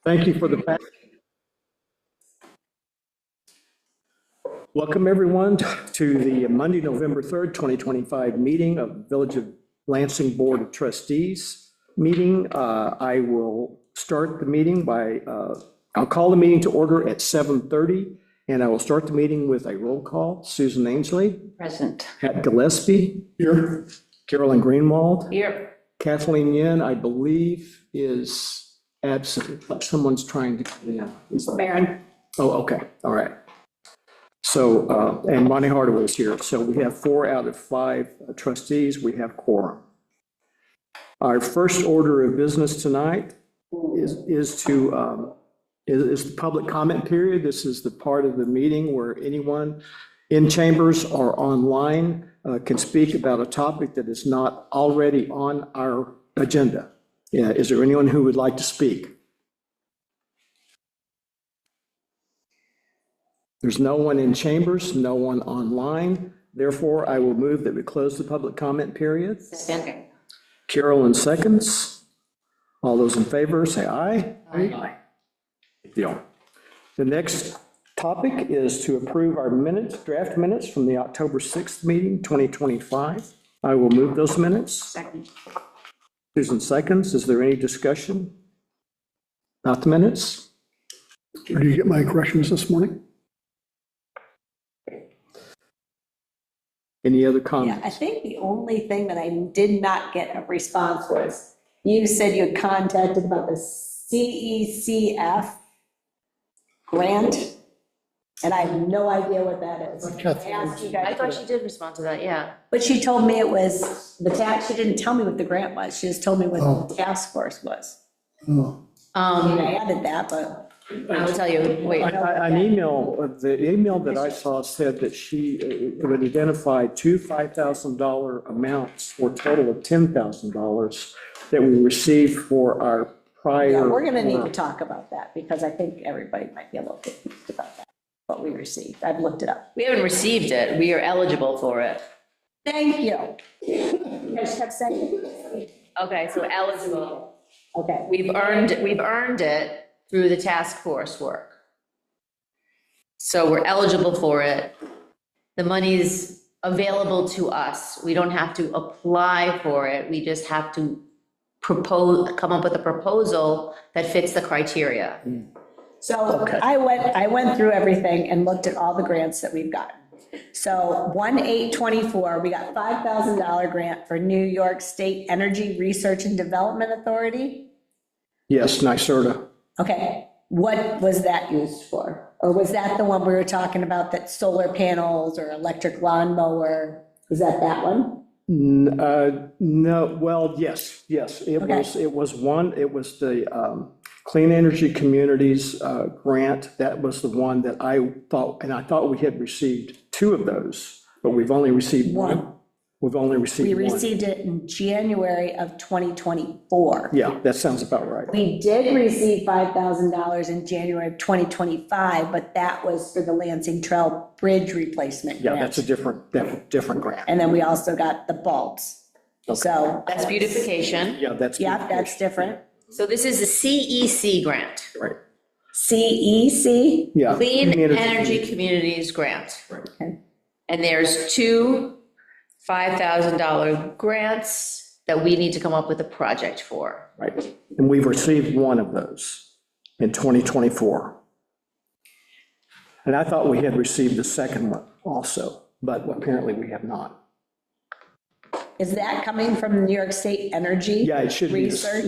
Thank you for the pass. Welcome, everyone, to the Monday, November 3rd, 2025 meeting of the Village of Lansing Board of Trustees meeting. I will start the meeting by, I'll call the meeting to order at 7:30, and I will start the meeting with a roll call. Susan Ainsley. Present. Pat Gillespie. Here. Carolyn Greenwald. Here. Kathleen Yin, I believe, is absent. Someone's trying to, yeah. Baron. Oh, okay, all right. So, and Monty Hardaway is here. So we have 4 out of 5 trustees. We have quorum. Our first order of business tonight is the public comment period. This is the part of the meeting where anyone in chambers or online can speak about a topic that is not already on our agenda. Yeah, is there anyone who would like to speak? There's no one in chambers, no one online. Therefore, I will move that we close the public comment period. Second. Carolyn seconds. All those in favor, say aye. Aye. Deal. The next topic is to approve our minutes, draft minutes from the October 6th meeting, 2025. I will move those minutes. Second. Susan seconds. Is there any discussion about the minutes? Did you get my corrections this morning? Any other Yeah, comments? I think the only thing that I did not get a response was, you said you had contacted about the CECF grant, and I have no idea what that is. I asked you I guys, thought she did respond to that, yeah. but she told me it was the task, she didn't tell me what the grant was, she just told me what the task force was. Oh, I mean, I Um, added that, but. I will tell you, wait, An email, the email that I saw said that she would identify 2 $5,000 amounts for a total of $10,000 that we received for our prior. Yeah, we're gonna need to talk about that, because I think everybody might be a little confused about that, what we received, I've looked it up. we haven't received it, we are eligible for it. Thank you. You guys kept saying, Okay, so eligible. okay. We've earned it through the task force work. So we're eligible for it. The money's available to us. We don't have to apply for it. We just have to come up with a proposal that fits the criteria. So Okay. I went through everything and looked at all the grants that we've gotten. So 1/8/24, we got $5,000 grant for New York State Energy Research and Development Authority. Yes, NYSERDA. Okay, what was that used for? Or was that the one we were talking about, that solar panels or electric lawnmower? Was that one? No, well, yes, it was one, it was the Clean Energy Communities grant. That was the one that I thought we had received 2 of those, but we've only received one. We've only received We one. received it in January of 2024. Yeah, that sounds about right. We did receive $5,000 in January of 2025, but that was for the Lansing Trail Bridge replacement Yeah, grant. that's a different grant. And then we also got the bulbs. So, That's beautification. Yeah, that's. yeah, that's different. So this is the CEC grant, Right, CEC, yeah. Clean Community- Energy Communities Grant. okay. And there's 2 $5,000 grants that we need to come up with a project for. Right, and we've received one of those in 2024. And I thought we had received the second one also, but apparently we have not. Is that coming from New York State Energy? Yeah, it should be, Research?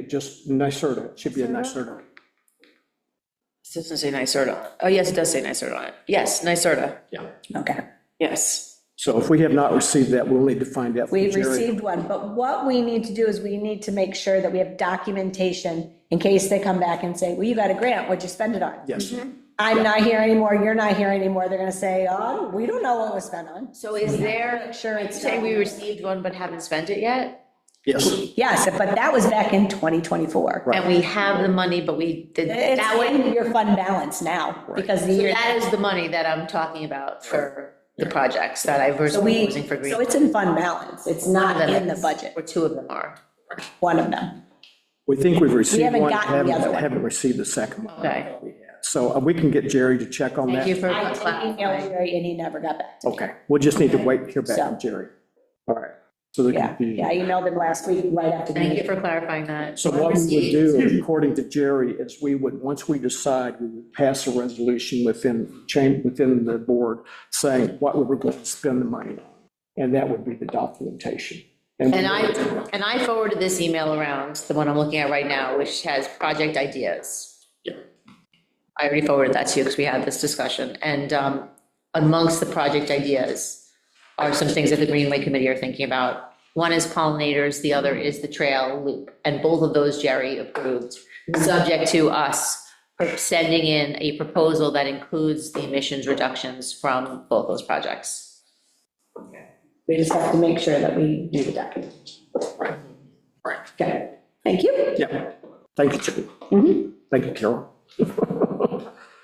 just NYSERDA, it should be a NYSERDA. It doesn't say NYSERDA on it. Oh, yes, it does say NYSERDA on it. Yes, NYSERDA, Yeah, Okay. yes. so if we have not received that, we'll need to find out. from We've Jerry. received one, but what we need to do is we need to make sure that we have documentation in case they come back and say, well, you got a grant, what'd you spend it on? Yes, I'm not here anymore, you're not here anymore, they're gonna say, oh, we don't know what was spent on. So is there, Sure, it's. say we received one but haven't spent it yet? yes, Yes, but that was back in 2024. Right. And we have the money, but we did, It's that way, in your fund balance now, because the so year. that is the money that I'm talking about for the projects that I was So proposing for green. so it's in fund balance, it's not in the budget, Or 2 of them are. one of them. We think we've received haven't one, gotten the other one. haven't received the second one. Okay. So we can get Jerry to check on that. Thank you for I did email clarifying. Jerry and he never got back to me. Okay, we'll just need to wait to hear back So- from Jerry. All right. So the Yeah, confusion. yeah, I emailed him last week right after the Thank you meeting. for clarifying that. So what we would do, according to Jerry, is we would, once we decide, we would pass a resolution within the board saying what we were going to spend the money on. And that would be the documentation. And I forwarded this email around, the one I'm looking at right now, which has project ideas. Yeah. I already forwarded that to you because we had this discussion. And amongst the project ideas are some things that the Greenway Committee are thinking about. One is pollinators, the other is the trail loop. And both of those Jerry approved, subject to us sending in a proposal that includes the emissions reductions from both those projects. We just have to make sure that we do the documentation. Right. Okay, thank you. Yeah, thank you, Jerry. Mhm. Thank you, Carol.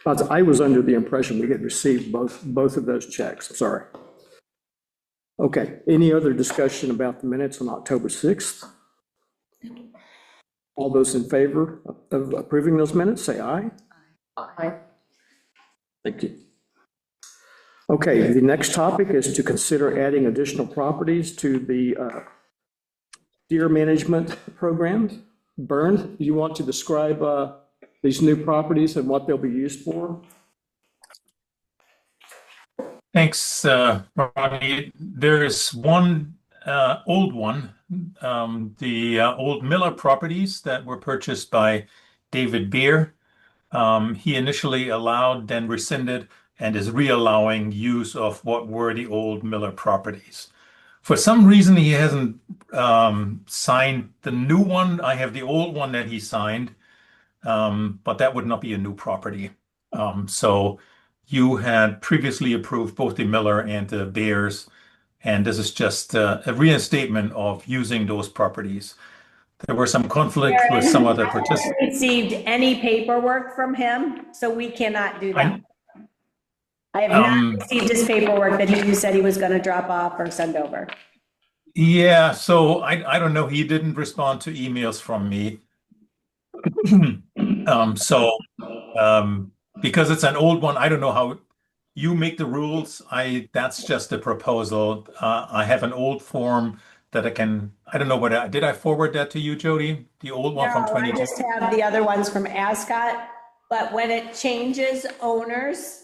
I was under the impression we had received both of those checks, sorry. Okay, any other discussion about the minutes on October 6th? All those in favor of approving those minutes, say aye. Aye. Thank you. Okay, the next topic is to consider adding additional properties to the deer management program. Bernd, do you want to describe these new properties and what they'll be used for? Thanks, Ronnie. There is one old one, the old Miller properties that were purchased by David Beer. He initially allowed, then rescinded, and is re-allowing use of what were the old Miller properties. For some reason, he hasn't signed the new one. I have the old one that he signed, but that would not be a new property. So you had previously approved both the Miller and the Bears, and this is just a reinstatement of using those properties. There were some conflict with some other I participants. haven't received any paperwork from him, so we cannot do that. I have not received his paperwork that you said he was going to drop off or send over. Yeah, so I don't know. He didn't respond to emails from me. Because it's an old one, I don't know how you make the rules. That's just a proposal. I have an old form that I don't know what, did I forward that to you, Jody? The old one from No, I 22? just have the other ones from Ascot, but when it changes owners,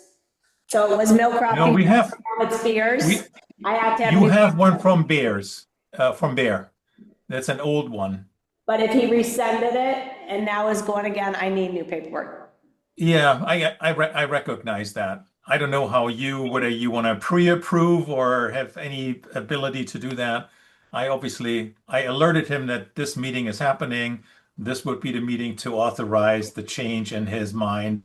so it was Millcroft. No, we have, It's Beers. I have to have. you new- have one from Bears, from Bear. That's an old one. But if he rescinded it and now is going again, I need new paperwork. Yeah, I recognize that. I don't know whether you want to pre-approve or have any ability to do that. I alerted him that this meeting is happening. This would be the meeting to authorize the change in his mind.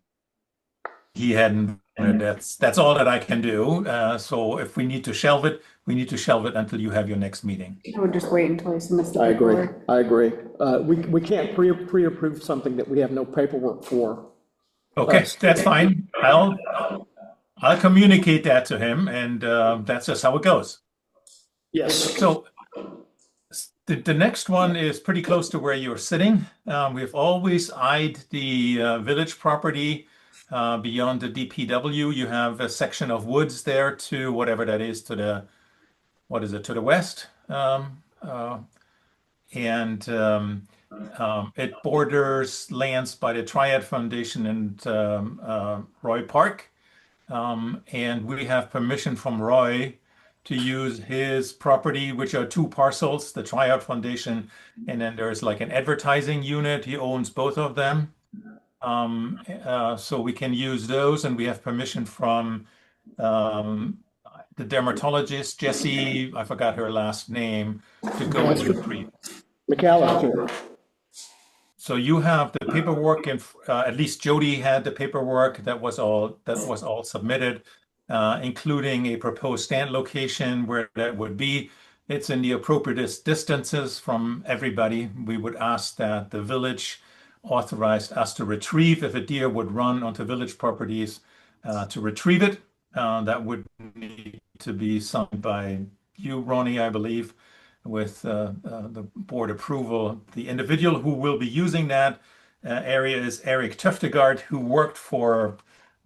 He hadn't, that's all that I can do. So if we need to shelve it, we need to shelve it until you have your next meeting. I would just wait until he submits the I agree, paperwork. I agree. We can't pre-approve something that we have no paperwork for. Okay, that's fine. I'll communicate that to him, and that's just how it goes. Yes, So the next one is pretty close to where you're sitting. We've always eyed the village property beyond the DPW. You have a section of woods there to whatever that is to the, what is it, to the west? It borders lands by the Triad Foundation and Roy Park. And we have permission from Roy to use his property, which are two parcels, the Triad Foundation, and then there's like an advertising unit. He owns both of them. So we can use those, and we have permission from the dermatologist, Jessie, I forgot her last name, to go and retrieve. McAllister. So you have the paperwork, and at least Jody had the paperwork that was all submitted, including a proposed stand location where that would be. It's in the appropriate distances from everybody. We would ask that the village authorized us to retrieve if a deer would run onto village properties to retrieve it. That would need to be signed by you, Ronnie, I believe. with the board approval. The individual who will be using that area is Eric Tuftegard, who worked for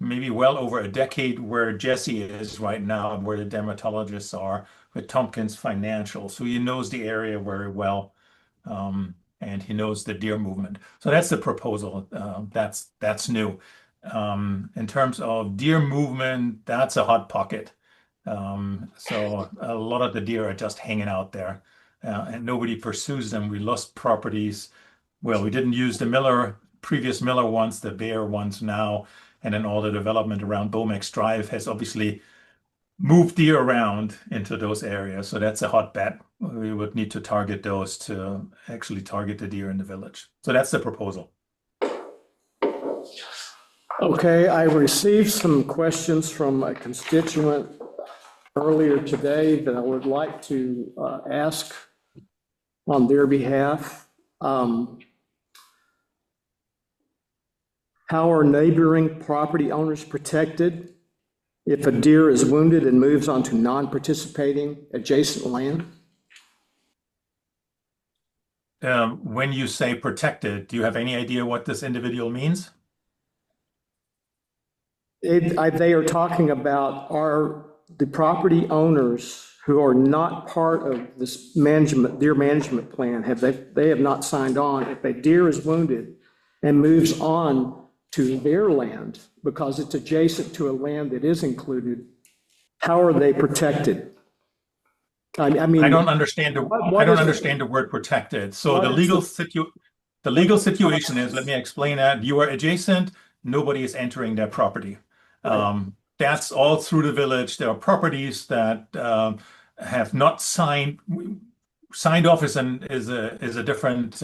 maybe well over a decade where Jesse is right now, where the dermatologists are with Tompkins Financial. So he knows the area very well, and he knows the deer movement. So that's the proposal. That's new. In terms of deer movement, that's a hot pocket. So a lot of the deer are just hanging out there, and nobody pursues them. We lost properties. Well, we didn't use the previous Miller ones, the Bear ones now, and then all the development around Bomex Drive has obviously moved deer around into those areas. So that's a hot bet. We would need to target those to actually target the deer in the village. So that's the proposal. Okay, I received some questions from a constituent earlier today that I would like to ask on their behalf. How are neighboring property owners protected if a deer is wounded and moves onto non-participating adjacent land? When you say protected, do you have any idea what this individual means? They are talking about the property owners who are not part of this deer management plan, they have not signed on. If a deer is wounded and moves on to their land because it's adjacent to a land that is included, how are they protected? I mean, I don't understand the word protected. So the legal situation is, let me explain that. You are adjacent, nobody is entering that property. That's all through the village. There are properties that have not signed off is a different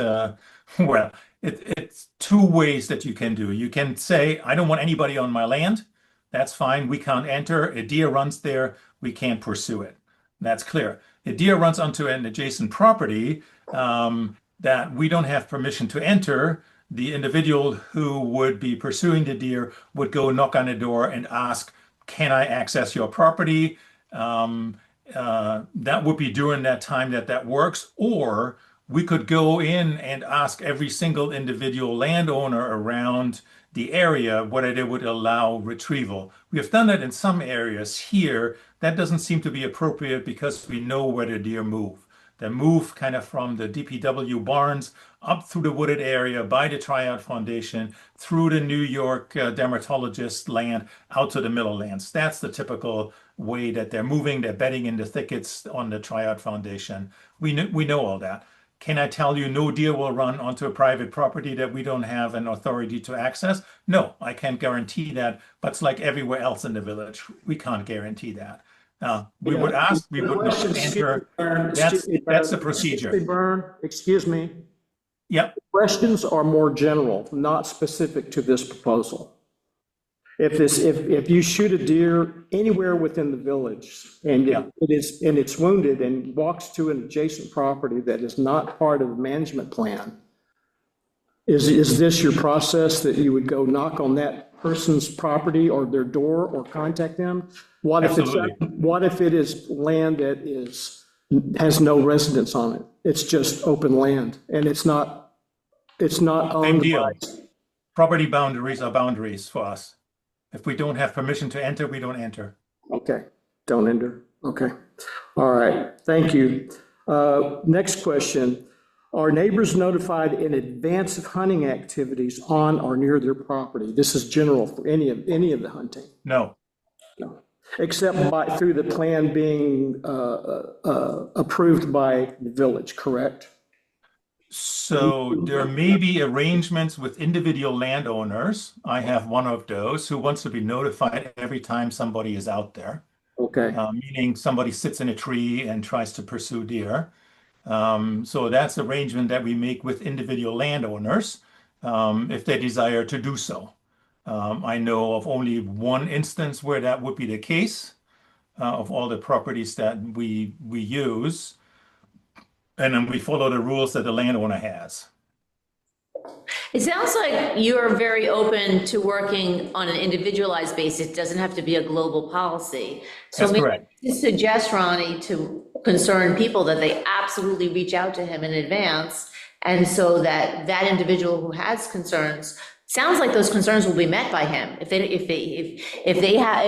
well, it's two ways that you can do. You can say, I don't want anybody on my land. That's fine. We can't enter. A deer runs there. We can't pursue it. That's clear. A deer runs onto an adjacent property that we don't have permission to enter. The individual who would be pursuing the deer would go knock on the door and ask, can I access your property? That would be during that time that works. Or we could go in and ask every single individual landowner around the area whether they would allow retrieval. We have done that in some areas here. That doesn't seem to be appropriate because we know where the deer move. They move kind of from the DPW barns up through the wooded area by the Tryout Foundation, through the New York dermatologist land, out to the Miller lands. That's the typical way that they're moving. They're bedding in the thickets on the Tryout Foundation. We know all that. Can I tell you no deer will run onto a private property that we don't have an authority to access? No, I can't guarantee that, but it's like everywhere else in the village. We can't guarantee that. We would ask, we would not enter. That's the procedure. Excuse me. Yep. Questions are more general, not specific to this proposal. If you shoot a deer anywhere within the village and it's wounded and walks to an adjacent property that is not part of the management plan, is this your process that you would go knock on that person's property or their door or contact them? What if it is land that has no residence on it? It's just open land and it's not owned. Same deal. Property boundaries are boundaries for us. If we don't have permission to enter, we don't enter. Okay, don't enter. Okay, all right, thank you. Next question. Are neighbors notified in advance of hunting activities on or near their property? This is general for any of the hunting. No. No. Except through the plan being approved by the village, correct? So there may be arrangements with individual landowners. I have one of those who wants to be notified every time somebody is out there. Okay. Meaning somebody sits in a tree and tries to pursue deer. So that's arrangement that we make with individual landowners if they desire to do so. I know of only one instance where that would be the case of all the properties that we use. And then we follow the rules that the landowner has. It sounds like you're very open to working on an individualized basis. It doesn't have to be a global policy. So That's maybe correct. you suggest, Ronnie, to concerned people that they absolutely reach out to him in advance. And so that that individual who has concerns, sounds like those concerns will be met by him. If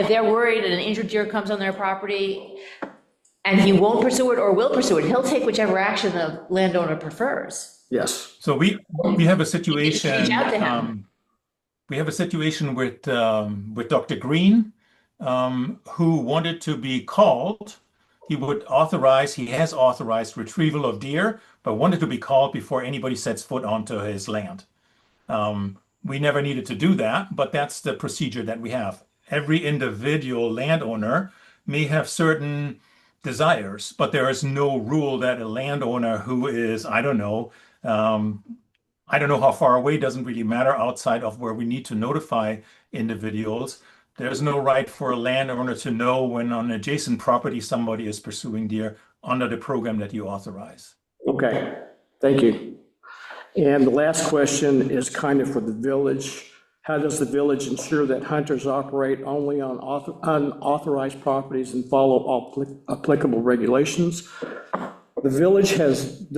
they're worried and an injured deer comes on their property and he won't pursue it or will pursue it, he'll take whichever action the landowner prefers. Yes. So we have a situation. Reach out to him. We have a situation with Dr. Green, who wanted to be called. He has authorized retrieval of deer, but wanted to be called before anybody sets foot onto his land. We never needed to do that, but that's the procedure that we have. Every individual landowner may have certain desires, but there is no rule that a landowner who is, I don't know how far away, doesn't really matter outside of where we need to notify individuals. There's no right for a landowner to know when on adjacent property somebody is pursuing deer under the program that you authorize. Okay, thank you. And the last question is kind of for the village. How does the village ensure that hunters operate only on unauthorized properties and follow all applicable regulations? The village has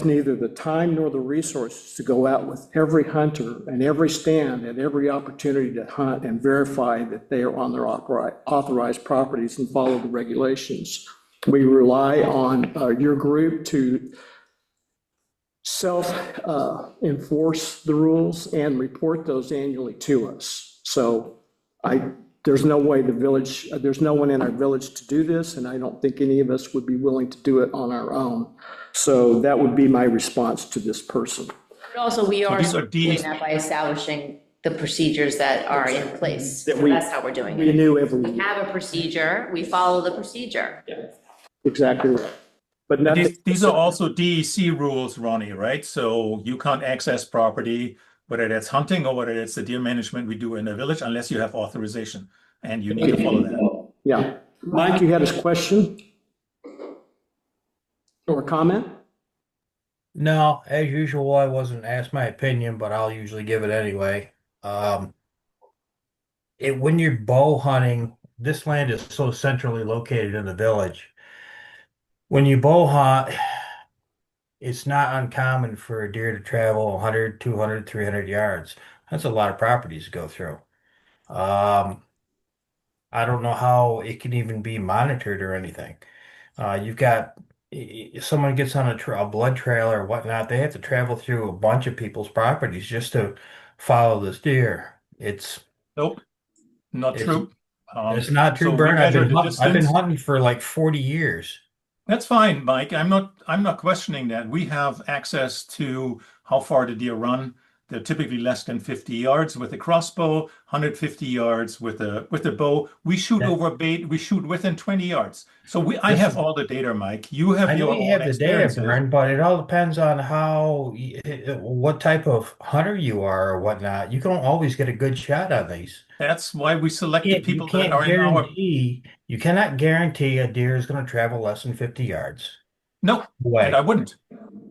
neither the time nor the resources to go out with every hunter and every stand and every opportunity to hunt and verify that they are on their authorized properties and follow the regulations. We rely on your group to self-enforce the rules and report those annually to us. So there's no way there's no one in our village to do this, and I don't think any of us would be willing to do it on our own. So that would be my response to this person. But also, we are these are doing that by establishing the procedures that are in place. That So that's how we're doing We it. knew every, We have a procedure, we follow the procedure. exactly right. But nothing. These are also DEC rules, Ronnie, right? So you can't access property, whether that's hunting or whether it's the deer management we do in the village, unless you have authorization, and you need to follow that. Yeah. Mike, you had a question? Or comment? No, as usual, I wasn't asked my opinion, but I'll usually give it anyway. When you're bow hunting, this land is so centrally located in the village. When you bow hunt, it's not uncommon for a deer to travel 100, 200, 300 yards. That's a lot of properties to go through. I don't know how it can even be monitored or anything. You've got if someone gets on a blood trail or whatnot, they have to travel through a bunch of people's properties just to follow this deer. Nope, not It's true. it's not true, So we Bern. measure the I've been distance. hunting for like 40 years. That's fine, Mike. I'm not questioning that. We have access to how far the deer run. They're typically less than 50 yards with a crossbow, 150 yards with a bow. We shoot That- over bait. We shoot within 20 yards. So I Listen, have all the data, Mike. You have I your know you own have the data, experiences. Bern, but it all depends on what type of hunter you are or whatnot. You don't always get a good shot on these. That's why we select the You people that can't are in our. you cannot guarantee a deer is going to travel less than 50 yards No, and I away. wouldn't.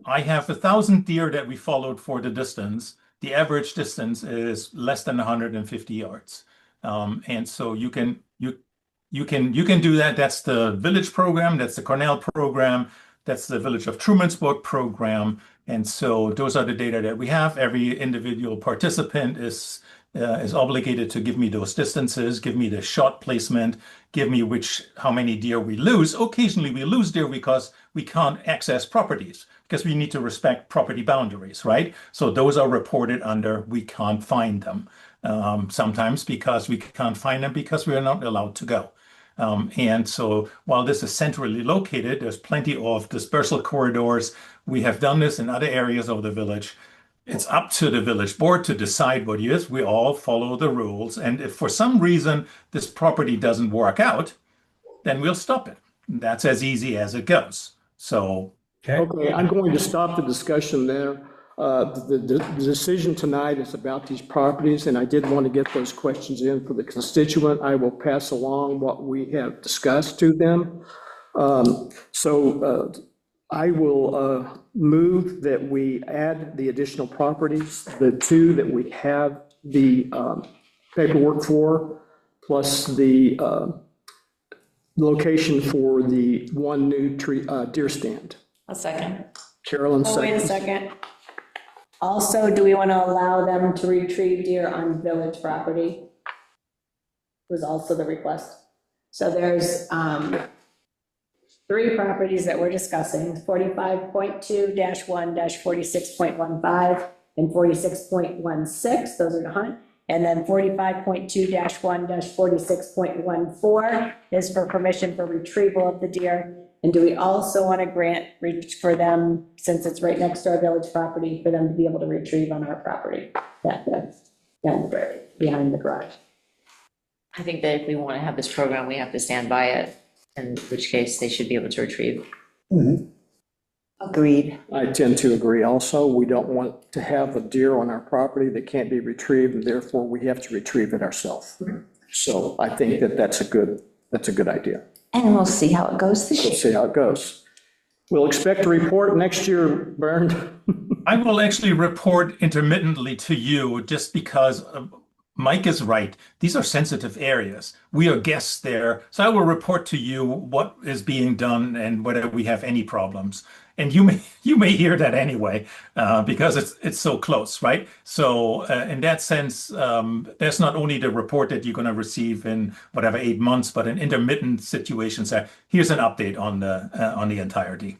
I have 1,000 deer that we followed for the distance. The average distance is less than 150 yards. And so you can do that. That's the village program, that's the Cornell program, that's the Village of Trumansburg program. And so those are the data that we have. Every individual participant is obligated to give me those distances, give me the shot placement, give me how many deer we lose. Occasionally we lose deer because we can't access properties, because we need to respect property boundaries, right? So those are reported under we can't find them. Sometimes because we can't find them because we are not allowed to go. And so while this is centrally located, there's plenty of dispersal corridors. We have done this in other areas of the village. It's up to the village board to decide what it is. We all follow the rules. And if for some reason this property doesn't work out, then we'll stop it. That's as easy as it goes. So, Okay, I'm going to stop the discussion there. The decision tonight is about these properties, and I did want to get those questions in for the constituent. I will pass along what we have discussed to them. So I will move that we add the additional properties, the two that we have the paperwork for, plus the location for the one new deer stand. A second. Carolyn Oh, wait a seconds. second. Also, do we want to allow them to retrieve deer on village property? Was also the request. So there's 3 properties that we're discussing, 45.2-1-46.15 and 46.16, those are to hunt. And then 45.2-1-46.14 is for permission for retrieval of the deer. And do we also want to grant for them, since it's right next to our village property, for them to be able to retrieve on our property? That's behind the garage. I think that if we want to have this program, we have to stand by it, in which case they should be able to retrieve. Agreed. I tend to agree also. We don't want to have a deer on our property that can't be retrieved, and therefore we have to retrieve it ourselves. So I think that that's a good idea. And we'll see how it goes this We'll year. see how it goes. We'll expect a report next year, Bernd. I will actually report intermittently to you just because Mike is right. These are sensitive areas. We are guests there. So I will report to you what is being done and whether we have any problems. And you may hear that anyway, because it's so close, right? So in that sense, there's not only the report that you're going to receive in whatever 8 months, but in intermittent situations. Here's an update on the entirety.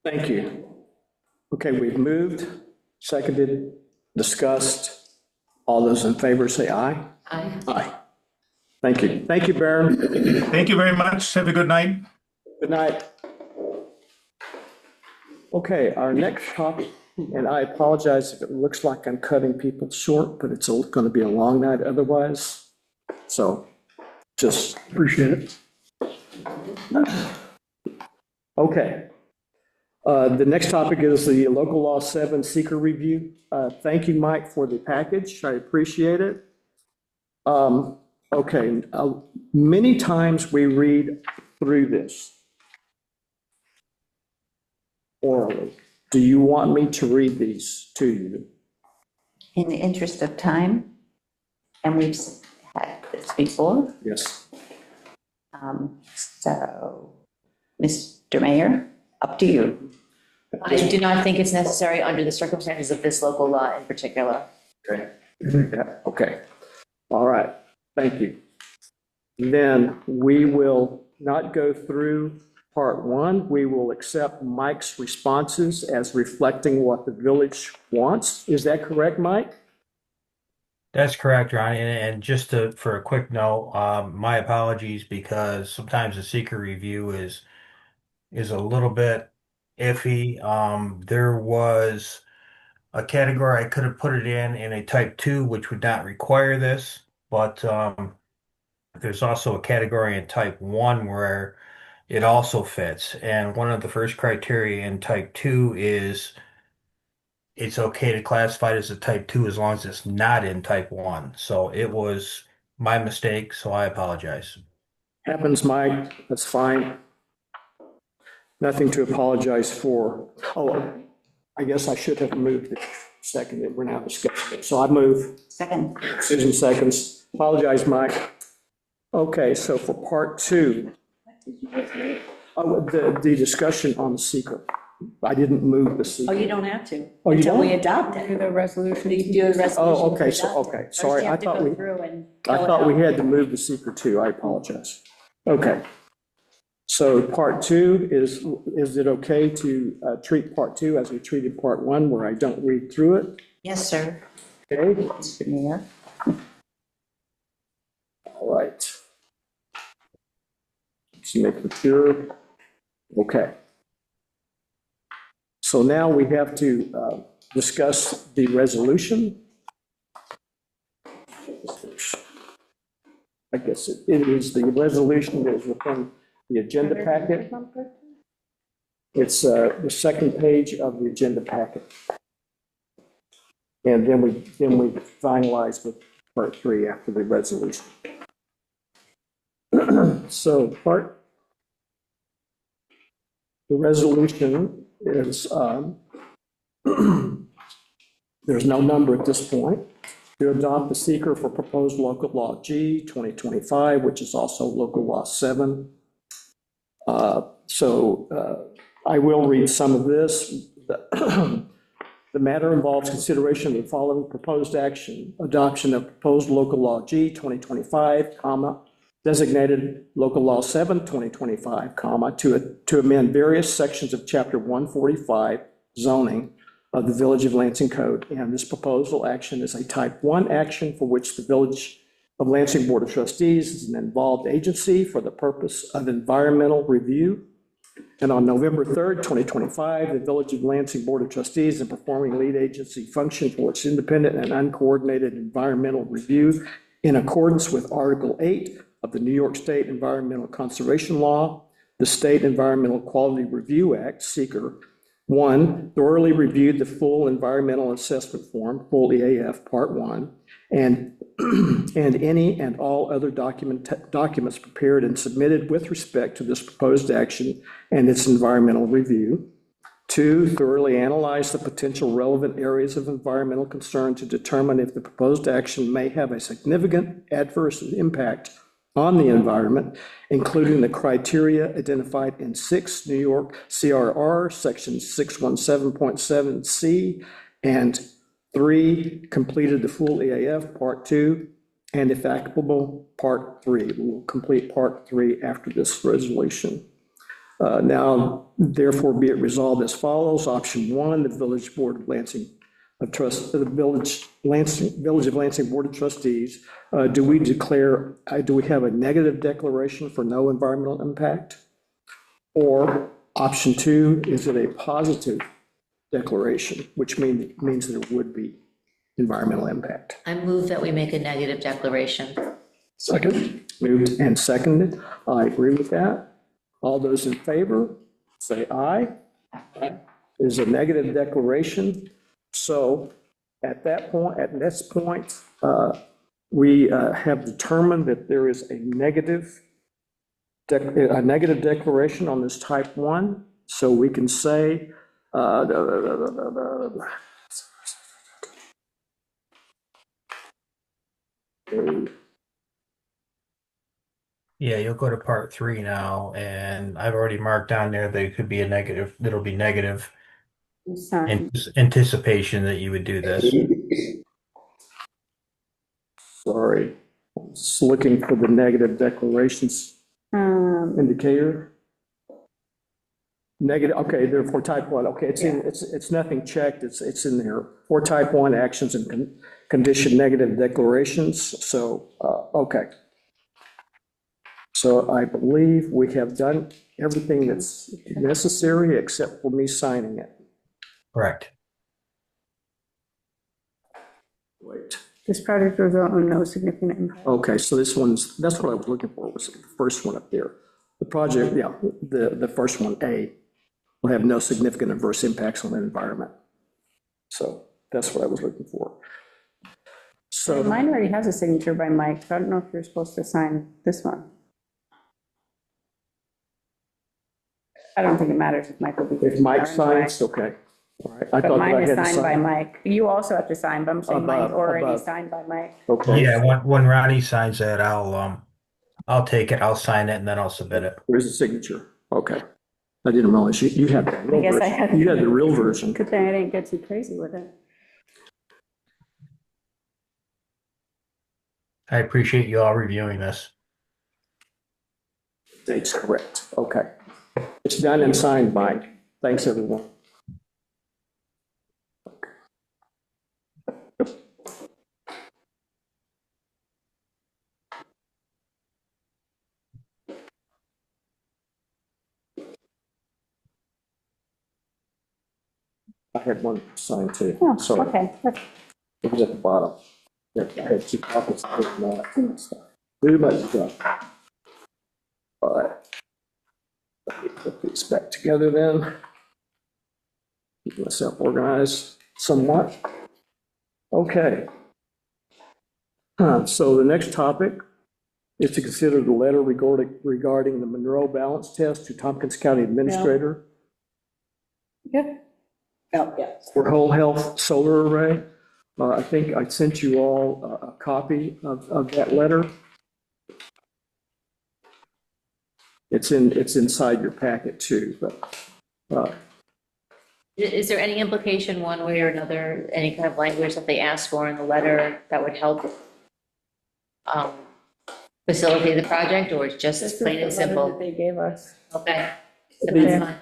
Thank you. Okay, we've moved, seconded, discussed. All those in favor say aye. Aye. Aye. Thank you. Thank you, Baron. Thank you very much. Have a good night. Good night. Okay, our next topic, and I apologize if it looks like I'm cutting people short, but it's going to be a long night otherwise. So just Appreciate it. okay. The next topic is the local law 7 seeker review. Thank you, Mike, for the package. I appreciate it. Okay, many times we read through this orally. Do you want me to read these to you? In the interest of time, and we've had this before, Yes. so, Mr. Mayor, up to you. I do not think it's necessary under the circumstances of this local law in particular. Okay. Yeah, okay. All right. Thank you. Then we will not go through part 1. We will accept Mike's responses as reflecting what the village wants. Is that correct, Mike? That's correct, Ronnie. And just for a quick note, my apologies because sometimes the seeker review is a little bit iffy. There was a category I could have put it in a type 2, which would not require this, but there's also a category in type 1 where it also fits. And one of the first criteria in type 2 is it's okay to classify it as a type 2 as long as it's not in type 1. So it was my mistake, so I apologize. Happens, Mike. That's fine. Nothing to apologize for. Oh, I guess I should have moved it, seconded. We're now discussing it. So I move. Second, Susan seconds. Apologize, Mike. Okay, so for part 2, the discussion on the seeker. I didn't move the Oh, seeker. you don't have to. Oh, you Until we don't? adopt it. the resolution. You can do a resolution. Oh, okay, to so, adopt it. okay, First, sorry, you I have to thought go we, through and I fill it thought we out. had to move the seeker too, I apologize. Okay. So part 2 is it okay to treat part 2 as we treated part 1, where I don't read through it? Yes, sir. Okay, Mr. Mayor. all right. Let's make sure. Okay. So now we have to discuss the resolution. I guess it is the resolution that is within the agenda packet. It's the second page of the agenda packet. And then we finalize with part 3 after the resolution. So the resolution is, there's no number at this point, to adopt the seeker for proposed local law G 2025, which is also local law 7. I will read some of this. The matter involves consideration of the following proposed action: adoption of proposed local law G 2025, comma, designated local law 7 2025, comma, to amend various sections of chapter 145 zoning of the Village of Lansing Code. And this proposal action is a type 1 action for which the Village of Lansing Board of Trustees is an involved agency for the purpose of environmental review. And on November 3rd, 2025, the Village of Lansing Board of Trustees is performing lead agency function for its independent and uncoordinated environmental review in accordance with Article 8 of the New York State Environmental Conservation Law, the State Environmental Quality Review Act, SEQR. 1, thoroughly reviewed the full environmental assessment form, full EAF, Part 1, and any and all other documents prepared and submitted with respect to this proposed action and its environmental review. 2, thoroughly analyze the potential relevant areas of environmental concern to determine if the proposed action may have a significant adverse impact on the environment, including the criteria identified in 6 New York CRR, section 617.7C, and 3, completed the full EAF, part 2, and if applicable, part 3. We will complete part 3 after this resolution. Now, therefore, be it resolved as follows. Option 1, the Village Board of Lansing of the Village of Lansing Board of Trustees, do we have a negative declaration for no environmental impact? Or option 2, is it a positive declaration, which means there would be environmental impact? I move that we make a negative declaration. Second. Moved and seconded. I agree with that. All those in favor, say aye. It is a negative declaration. So at this point, we have determined that there is a negative declaration on this type 1. So we can say, Yeah, you'll go to part 3 now, and I've already marked down there that it could be a negative, that'll be negative Sorry. anticipation that you would do this. sorry, I'm just looking for the negative declarations indicator. Negative, okay, they're for type 1, okay, it's nothing checked, it's in there. For type 1 actions and condition negative declarations, so, okay. So I believe we have done everything that's necessary except for me signing it. Correct. Wait, This project will result in no significant impact. okay, so this one's, that's what I was looking for, was the first one up there. The project, yeah, the first one, A, will have no significant adverse impacts on the environment. So that's what I was looking for. So Mine already has a signature by Mike, so I don't know if you're supposed to sign this one. I don't think it matters if Mike will be. if Mike signs, okay. All right, I But thought that I mine is had to signed by sign. Mike. You also have to sign, but I'm saying mine's already signed by Mike. Okay. Yeah, when Ronnie signs that, I'll take it, I'll sign it, and then I'll submit it. There's a signature, okay. I didn't realize you had the real I guess I version. had- You had the real version. Good thing I didn't get too crazy with it. I appreciate you all reviewing this. Date's correct, okay. It's done and signed, Mike. Thanks, everyone. I had one signed too, Oh, sorry. okay. That's It was at the bottom. Yeah, I had 2 copies. I did not. Too much stuff. All right. Let me put these back together then. Keep myself organized somewhat. Okay. So the next topic is to consider the letter regarding the Monroe balance test to Tompkins County Administrator. Yeah. Oh, yeah. for whole health solar array. I think I sent you all a copy of that letter. It's inside your packet too, but Is there any implication one way or another, any kind of language that they asked for in the letter that would help um, facilitate the project, or it's This just is plain the and letter that simple? they gave us. Okay. So The- that's fine.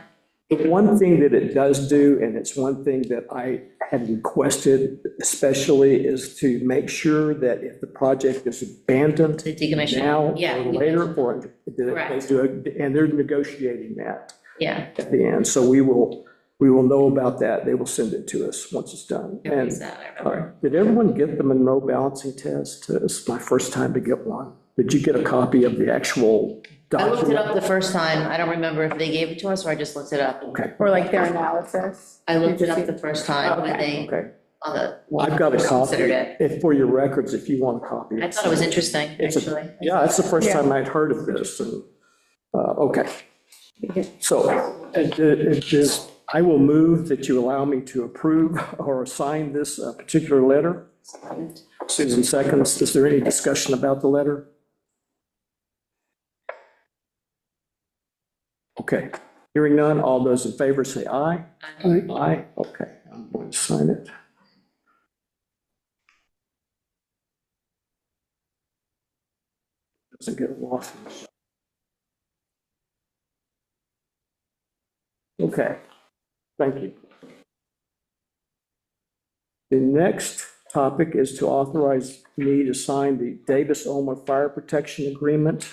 the one thing that it does do, and it's one thing that I had requested especially, is to make sure that if the project is abandoned The decommission, now yeah. or later, or that they Correct. do it, and they're negotiating that Yeah. at the end. So we will know about that. They will send it to us once it's done. There And is that, I remember. did everyone get the Monroe balancing test? It's my first time to get one. Did you get a copy of the actual I document? looked it up the first time. I don't remember if they gave it to us or I just looked it up. Okay, Or like their analysis. I looked it up the first time when Okay. they, okay. on the. I've got a copy. Considered it. If for your records, if you want a copy. I thought it was interesting, It's a- actually. Yeah, it's the first Yeah. time I'd heard of this, and, okay. So, I will move that you allow me to approve or sign this particular letter. Susan seconds. Is there any discussion about the letter? Okay, hearing none, all those in favor say aye. Aye. Aye, okay, I'm going to sign it. Doesn't get lost. Okay, thank you. The next topic is to authorize me to sign the Davis-Ulmer Fire Protection Agreement.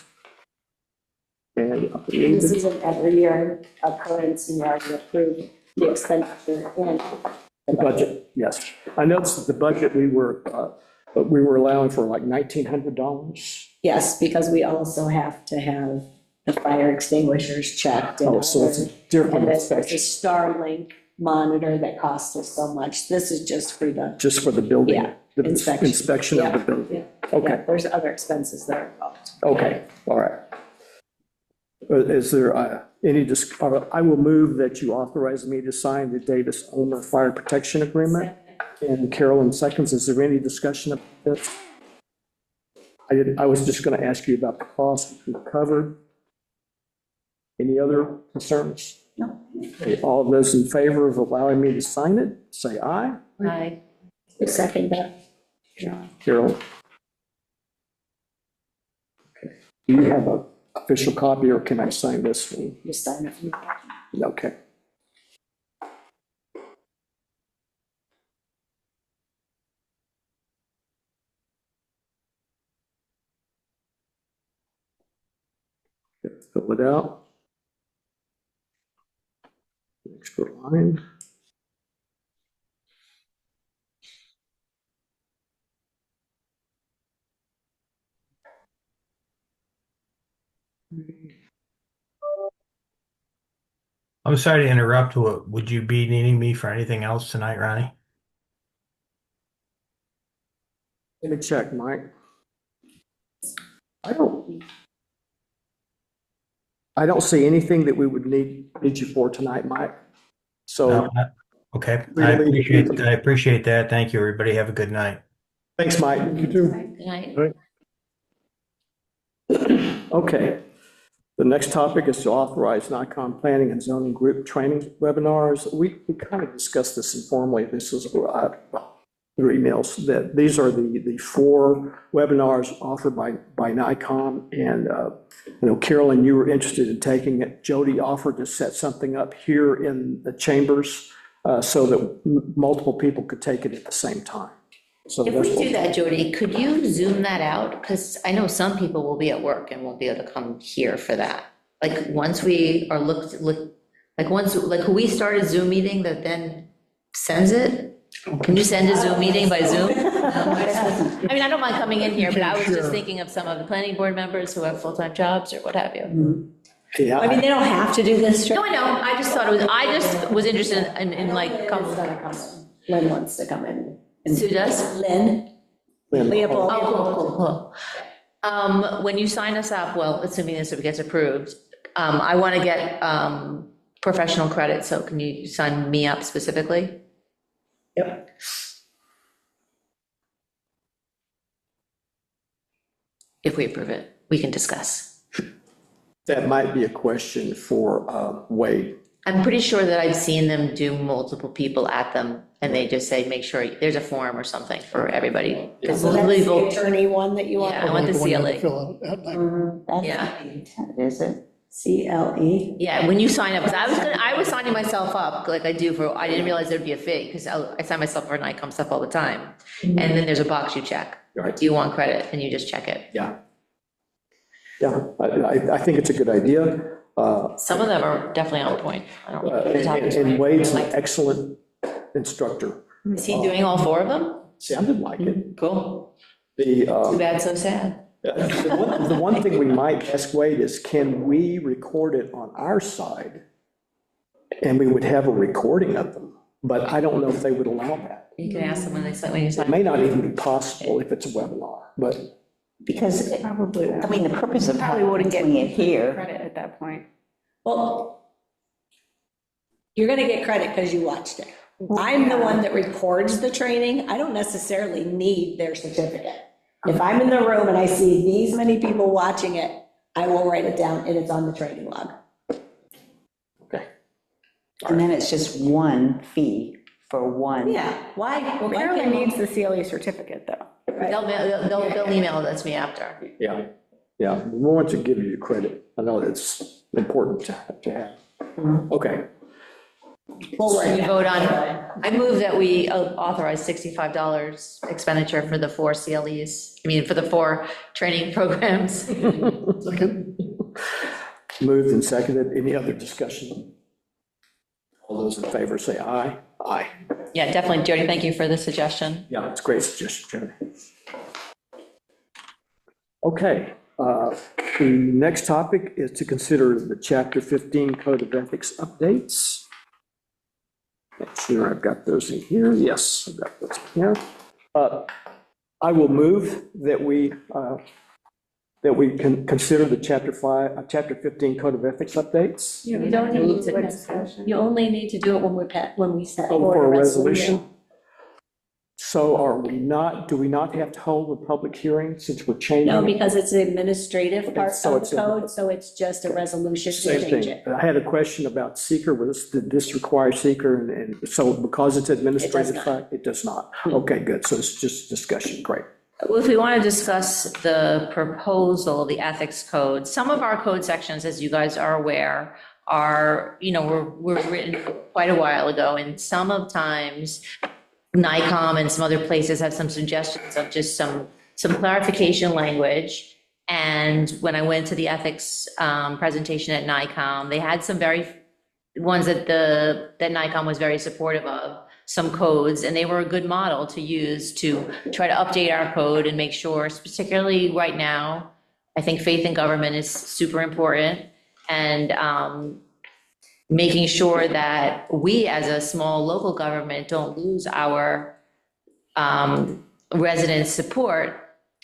And I believe This it- is an every year occurrence, and you already approved the expenditure in the budget, yes. I noticed that the budget, we were allowing for like $1,900. Yes, because we also have to have the fire extinguishers checked. Oh, so it's a different And there's a inspection, Starlink monitor that costs us so much. This is just for the, just for the building. Yeah, The inspection. inspection of the Yeah, building. yeah. Okay. Yeah, there's other expenses that are involved. Okay, all right. Is there I will move that you authorize me to sign the Davis-Ulmer Fire Protection Agreement. And Carolyn seconds. Is there any discussion of this? I was just going to ask you about the cost, which we've covered. Any other concerns? No. Okay, all of those in favor of allowing me to sign it, say aye. Aye. Second that. Carol? Okay. Do you have an official copy, or can I sign this one? Just sign it. Okay. Fill it out. Extra line. I'm sorry to interrupt. Would you be needing me for anything else tonight, Ronnie? Let me check, Mike. I don't see anything that we would need you for tonight, Mike. So, No? Okay, Really? I appreciate that. Thank you, everybody. Have a good night. thanks, Mike. You too. Good night. Okay. The next topic is to authorize NICOM planning and zoning group training webinars. We kind of discussed this informally. This is through emails, that these are the 4 webinars offered by NICOM. And, Carolyn, you were interested in taking it. Jody offered to set something up here in the chambers so that multiple people could take it at the same time. So If that's we what- do that, Jody, could you zoom that out? Because I know some people will be at work and won't be able to come here for that. Like, once we are who we start a Zoom meeting that then sends it? Can you send a Zoom meeting by Zoom? I mean, I don't mind coming in here, but I was just thinking of some of the planning board members who have full-time jobs or what have you. Yeah, I mean, they don't have to do this. No, I know, I just was interested in like, Lynn's gonna come in. Lynn wants to come in. Sue does? Lynn? Leopold. Oh, cool. When you sign us up, well, assuming this gets approved, I want to get professional credit, so can you sign me up specifically? Yep. If we approve it, we can discuss. That might be a question for Wade. I'm pretty sure that I've seen them do multiple people at them, and they just say, make sure there's a form or something for everybody. Because So that's the people, attorney one that you want? Yeah, I want the one you have to CLE. fill out at night. That's Yeah. the intent, is it? CLE? Yeah, when you sign up, because I was signing myself up like I do for, I didn't realize there'd be a fee, because I sign myself up for NICOM stuff all the time. And then there's a box you check. Right. Do you want credit? And you just check it. Yeah. Yeah, I think it's a good idea. Some of them are definitely on point. I don't know. And Wade's an excellent instructor. Is he doing all 4 of them? Sounded like it. Cool. The, Too bad, so sad. the one thing we might ask Wade is, can we record it on our side? And we would have a recording of them, but I don't know if they would allow that. You can ask them when you It sign. may not even be possible if it's a webinar, but Because, Probably. I mean, the purpose of Probably wouldn't get doing it here, credit at that point. Well, you're gonna get credit because you watched it. I'm the one that records the training. I don't necessarily need their certificate. If I'm in the room and I see these many people watching it, I will write it down and it's on the training log. okay. and then it's just one fee for one. Yeah, why? why Apparently can't- needs the CLE certificate, though. They'll email that to me after. Yeah, yeah, we want to give you credit. I know it's important to have. Okay, We'll We write it. vote on, I move that we authorize $65 expenditure for the 4 CLEs, for the 4 training programs. Second, moved and seconded. Any other discussion? All those in favor say aye. Aye. Yeah, definitely, Jody, thank you for the suggestion. Yeah, it's a great suggestion, Jody. Okay, the next topic is to consider the Chapter 15 Code of Ethics updates. Make sure I've got those in here. Yes, I've got those in here. I will move that we can consider the Chapter 15 Code of Ethics updates. You don't need to, you only need to do it when we set Oh, for for a a resolution. resolution? So do we not have to hold a public hearing since we're changing? No, because it's the administrative part So of it's the a- code, so it's just a resolution to Same change thing. it. I had a question about seeker. Did this require seeker? And so because it's administrative not. fact, it does not. Okay, good. So it's just discussion. Great. Well, if we want to discuss the proposal, the ethics code, some of our code sections, as you guys are aware, were written quite a while ago, and sometimes NICOM and some other places have some suggestions of just some clarification language. And when I went to the ethics presentation at NICOM, they had some ones that NICOM was very supportive of, some codes, and they were a good model to use to try to update our code and make sure, particularly right now, I think faith in government is super important, and making sure that we as a small local government don't lose our residents' support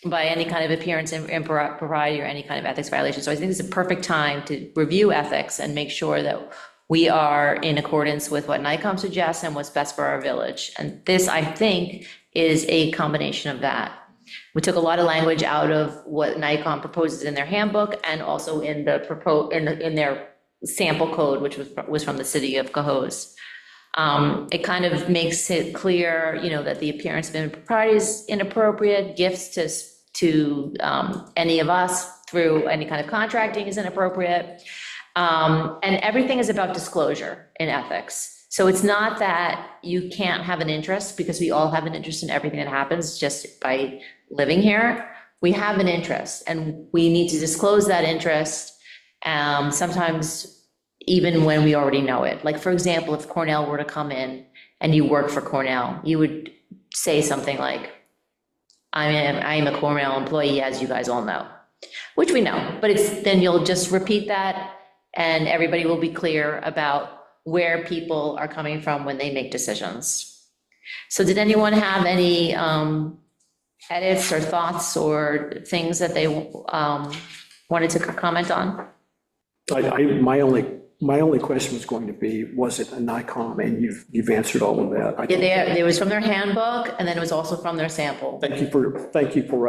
by any kind of appearance impropriety or any kind of ethics violation. So I think it's a perfect time to review ethics and make sure that we are in accordance with what NICOM suggests and what's best for our village. And this, I think, is a combination of that. We took a lot of language out of what NICOM proposes in their handbook and also in their sample code, which was from the city of Cohoes. It kind of makes it clear, that the appearance of impropriety is inappropriate, gifts to any of us through any kind of contracting is inappropriate. And everything is about disclosure in ethics. So it's not that you can't have an interest, because we all have an interest in everything that happens just by living here. We have an interest, and we need to disclose that interest, sometimes even when we already know it. Like, for example, if Cornell were to come in and you work for Cornell, you would say something like, I am a Cornell employee, as you guys all know, which we know, but then you'll just repeat that, and everybody will be clear about where people are coming from when they make decisions. So did anyone have any edits or thoughts or things that they wanted to comment on? My only my only question was going to be, was it a NICOM? And you've answered all of that. Yeah, it was from their handbook, and then it was also from their sample. Thank you for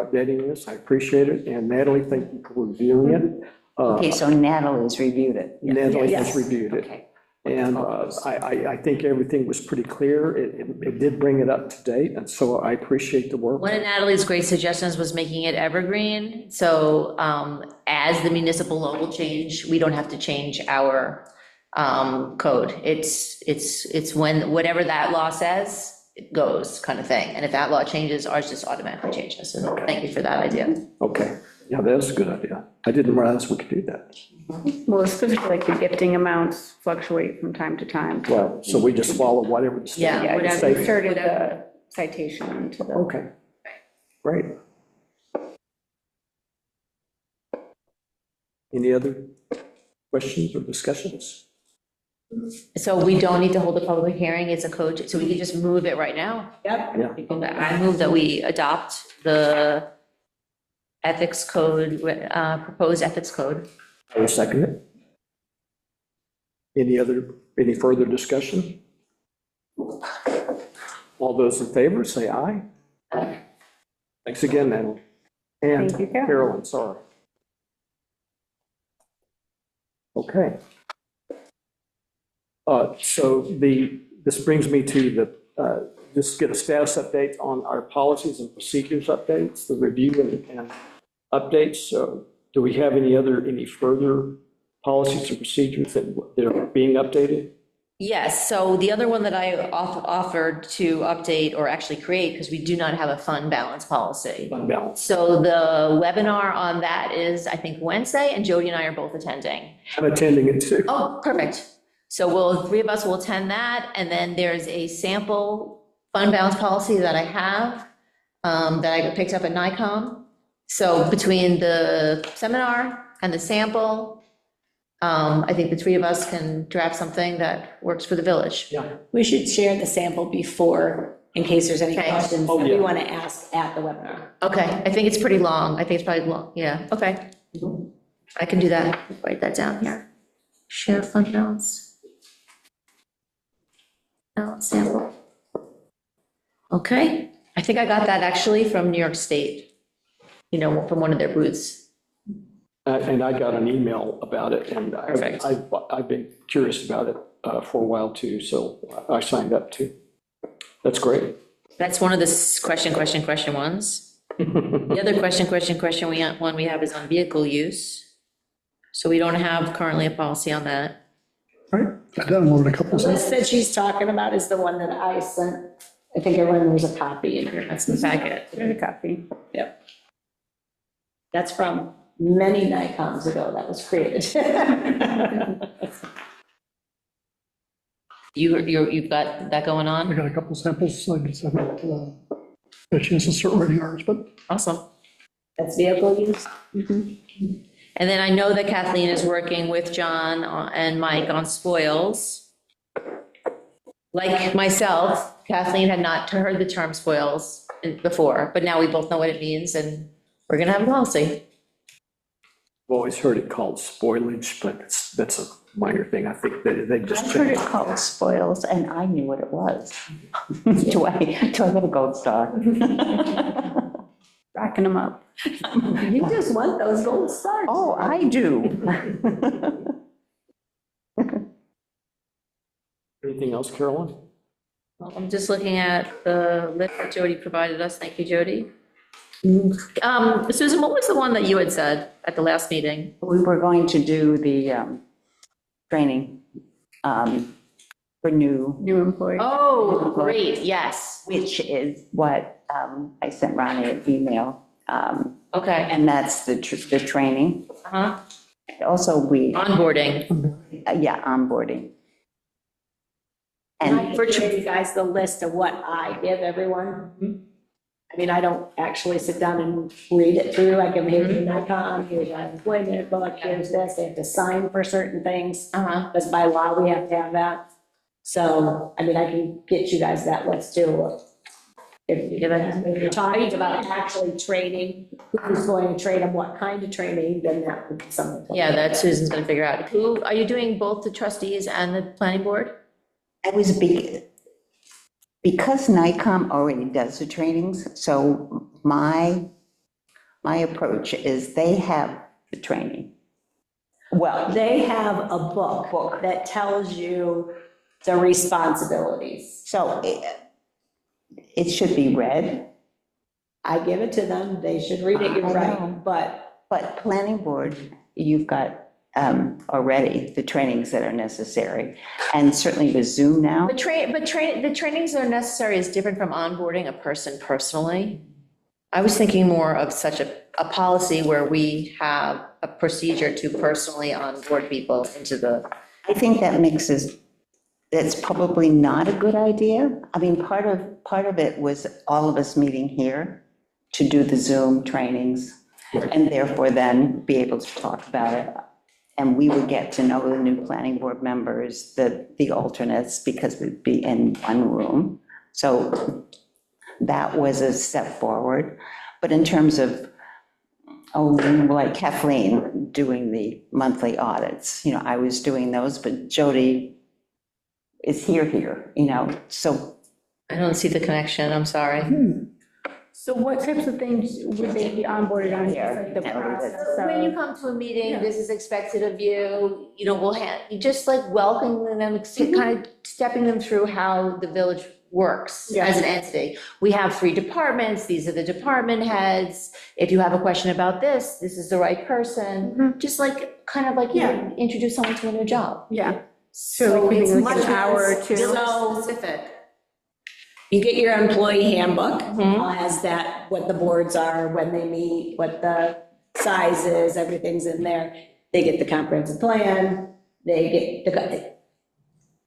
updating this. I appreciate it. And Natalie, thank you for reviewing it. Okay, so Natalie's reviewed it. Natalie has Yes. reviewed it. Okay. And I think everything was pretty clear. It did bring it up to date, and so I appreciate the work. One of Natalie's great suggestions was making it evergreen, so as the municipal law will change, we don't have to change our code. It's when, whatever that law says, it goes, kind of thing. And if that law changes, ours just automatically changes. So thank you for that idea. Okay, yeah, that's a good idea. I didn't realize we could do that. Well, specifically, like the gifting amounts fluctuate from time to time. Well, so we just follow whatever the state. Yeah, Yeah, I just whatever. inserted the citation into the. Okay, great. Any other questions or discussions? So we don't need to hold a public hearing, it's a code, so we can just move it right now. Yep. I move that we adopt the ethics code, proposed ethics code. I will second it. Any further discussion? All those in favor, say aye. Thanks again, Natalie. And Thank you, Carol. Carolyn, sorry. Okay. So this brings me to just get a status update on our policies and procedures updates, the review and updates. So do we have any further policies and procedures that are being updated? Yes, so the other one that I offered to update or actually create, because we do not have a fund balance policy. Fund balance. So the webinar on that is, I think, Wednesday, and Jody and I are both attending. I'm attending it too. Oh, perfect. So the three of us will attend that, and then there's a sample fund balance policy that I have, that I picked up at NICOM. So between the seminar and the sample, I think the three of us can draft something that works for the village. Yeah. We should share the sample before, in case there's any Okay. questions Oh, that yeah. we want to ask at the webinar. Okay, I think it's pretty long. I think it's probably long, yeah, okay. I can do that, write that down here. Share fund balance. Balance sample. Okay, I think I got that actually from New York State, from one of their booths. And I got an email about it, and Perfect. I've been curious about it for a while too, so I signed up too. That's great. That's one of the question ones. The other question we have is on vehicle use. So we don't have currently a policy on that. All right, I downloaded a couple The of list that she's talking about is the one that I sent. I think everyone, there's a copy in here. That's the packet. There's a copy. Yep. That's from many NICOMs ago that was created. You've got that going I on? got a couple samples, I just haven't had a chance to start writing ours, but Awesome. That's vehicle use. And then I know that Kathleen is working with John and Mike on spoils. Like myself, Kathleen had not heard the term spoils before, but now we both know what it means, and we're gonna have a policy. I've always heard it called spoilage, but that's a minor thing. I think that they just I heard it changed. called spoils, and I knew what it was. Do I get a gold star? Racking them up. You just want those gold stars. Oh, I do. Anything else, Carolyn? Well, I'm just looking at the list that Jody provided us. Thank you, Jody. Susan, what was the one that you had said at the last meeting? We were going to do the training for new, New employee. Oh, great, yes. which is what I sent Ronnie an email. Okay. And that's the training. Uh-huh. Also, Onboarding. onboarding. And I And can give you guys the list of what I give everyone. I mean, I don't actually sit down and read it through. I can here's the NICOM, here's the employment book, here's this. They have to sign for certain things. Uh-huh. Because by law, we have to have that. So, I mean, I can get you guys that list too. If you're talking about actually training, who's going to train them, what kind of training, then that would be something. Yeah, that Susan's gonna figure out. Who, are you doing both the trustees and the planning board? I was because NICOM already does the trainings, so my approach is they have the training. Well, They have a book that tells you the responsibilities. so it should be read, I give it to them, they should read it, you're I right, know. but but planning board, you've got already the trainings that are necessary. And certainly with Zoom now, The trainings that are necessary is different from onboarding a person personally. I was thinking more of such a policy where we have a procedure to personally onboard people into the, I think that's probably not a good idea. I mean, part of it was all of us meeting here to do the Zoom trainings, and therefore then be able to talk about it. And we would get to know the new planning board members, the alternates, because we'd be in one room. So that was a step forward. But in terms of, like Kathleen doing the monthly audits, I was doing those, but Jody is here, so I don't see the connection, I'm sorry. So what types of things would they be onboarded on, just like the process When you of? come to a meeting, Yeah. this is expected of you, you just like welcoming them, kind of stepping them through how the village works Yeah. as an entity. We have 3 departments, these are the department heads. If you have a question about this, this is the right person. Just like, kind of like you Yeah. introduce someone to a new job. Yeah, so we it's think like much an hour or two. So Specific. you get your employee handbook, Mhm. has that, what the boards are, when they meet, what the size is, everything's in there. They get the comprehensive plan, they get the,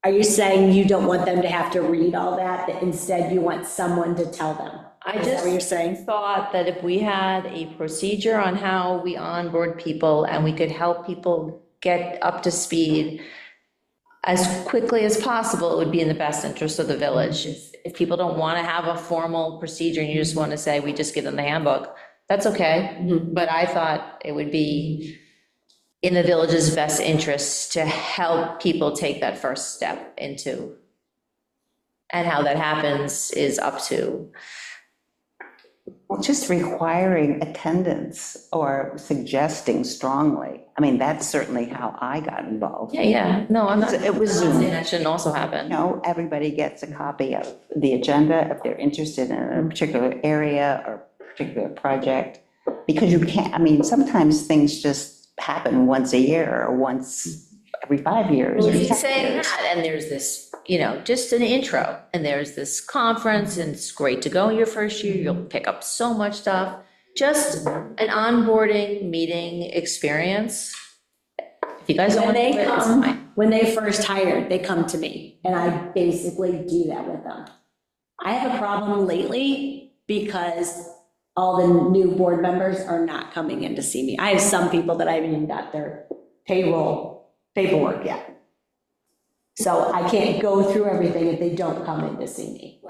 are you saying you don't want them to have to read all that, that instead you want someone to tell them? I Is that just what you're saying? thought that if we had a procedure on how we onboard people and we could help people get up to speed as quickly as possible, it would be in the best interest of the village. If people don't want to have a formal procedure and you just want to say, we just give them the handbook, that's okay. But I thought it would be in the village's best interest to help people take that first step into. And how that happens is up to, just requiring attendance or suggesting strongly. I mean, that's certainly how I got involved. yeah, no, I'm not. It was I'm not saying Zoom. that shouldn't also happen. Everybody gets a copy of the agenda if they're interested in a particular area or particular project. Because you can't, sometimes things just happen once a year or once every 5 years. Well, or he's 10 saying years. that, and there's this, just an intro, and there's this conference, and it's great to go your first year, you'll pick up so much stuff. Just an onboarding meeting experience. If you guys don't When want to they do it, it's come, fine. when they first hired, they come to me, and I basically do that with them. I have a problem lately because all the new board members are not coming in to see me. I have some people that I haven't even got their payroll paperwork yet. So I can't go through everything if they don't come in to see me.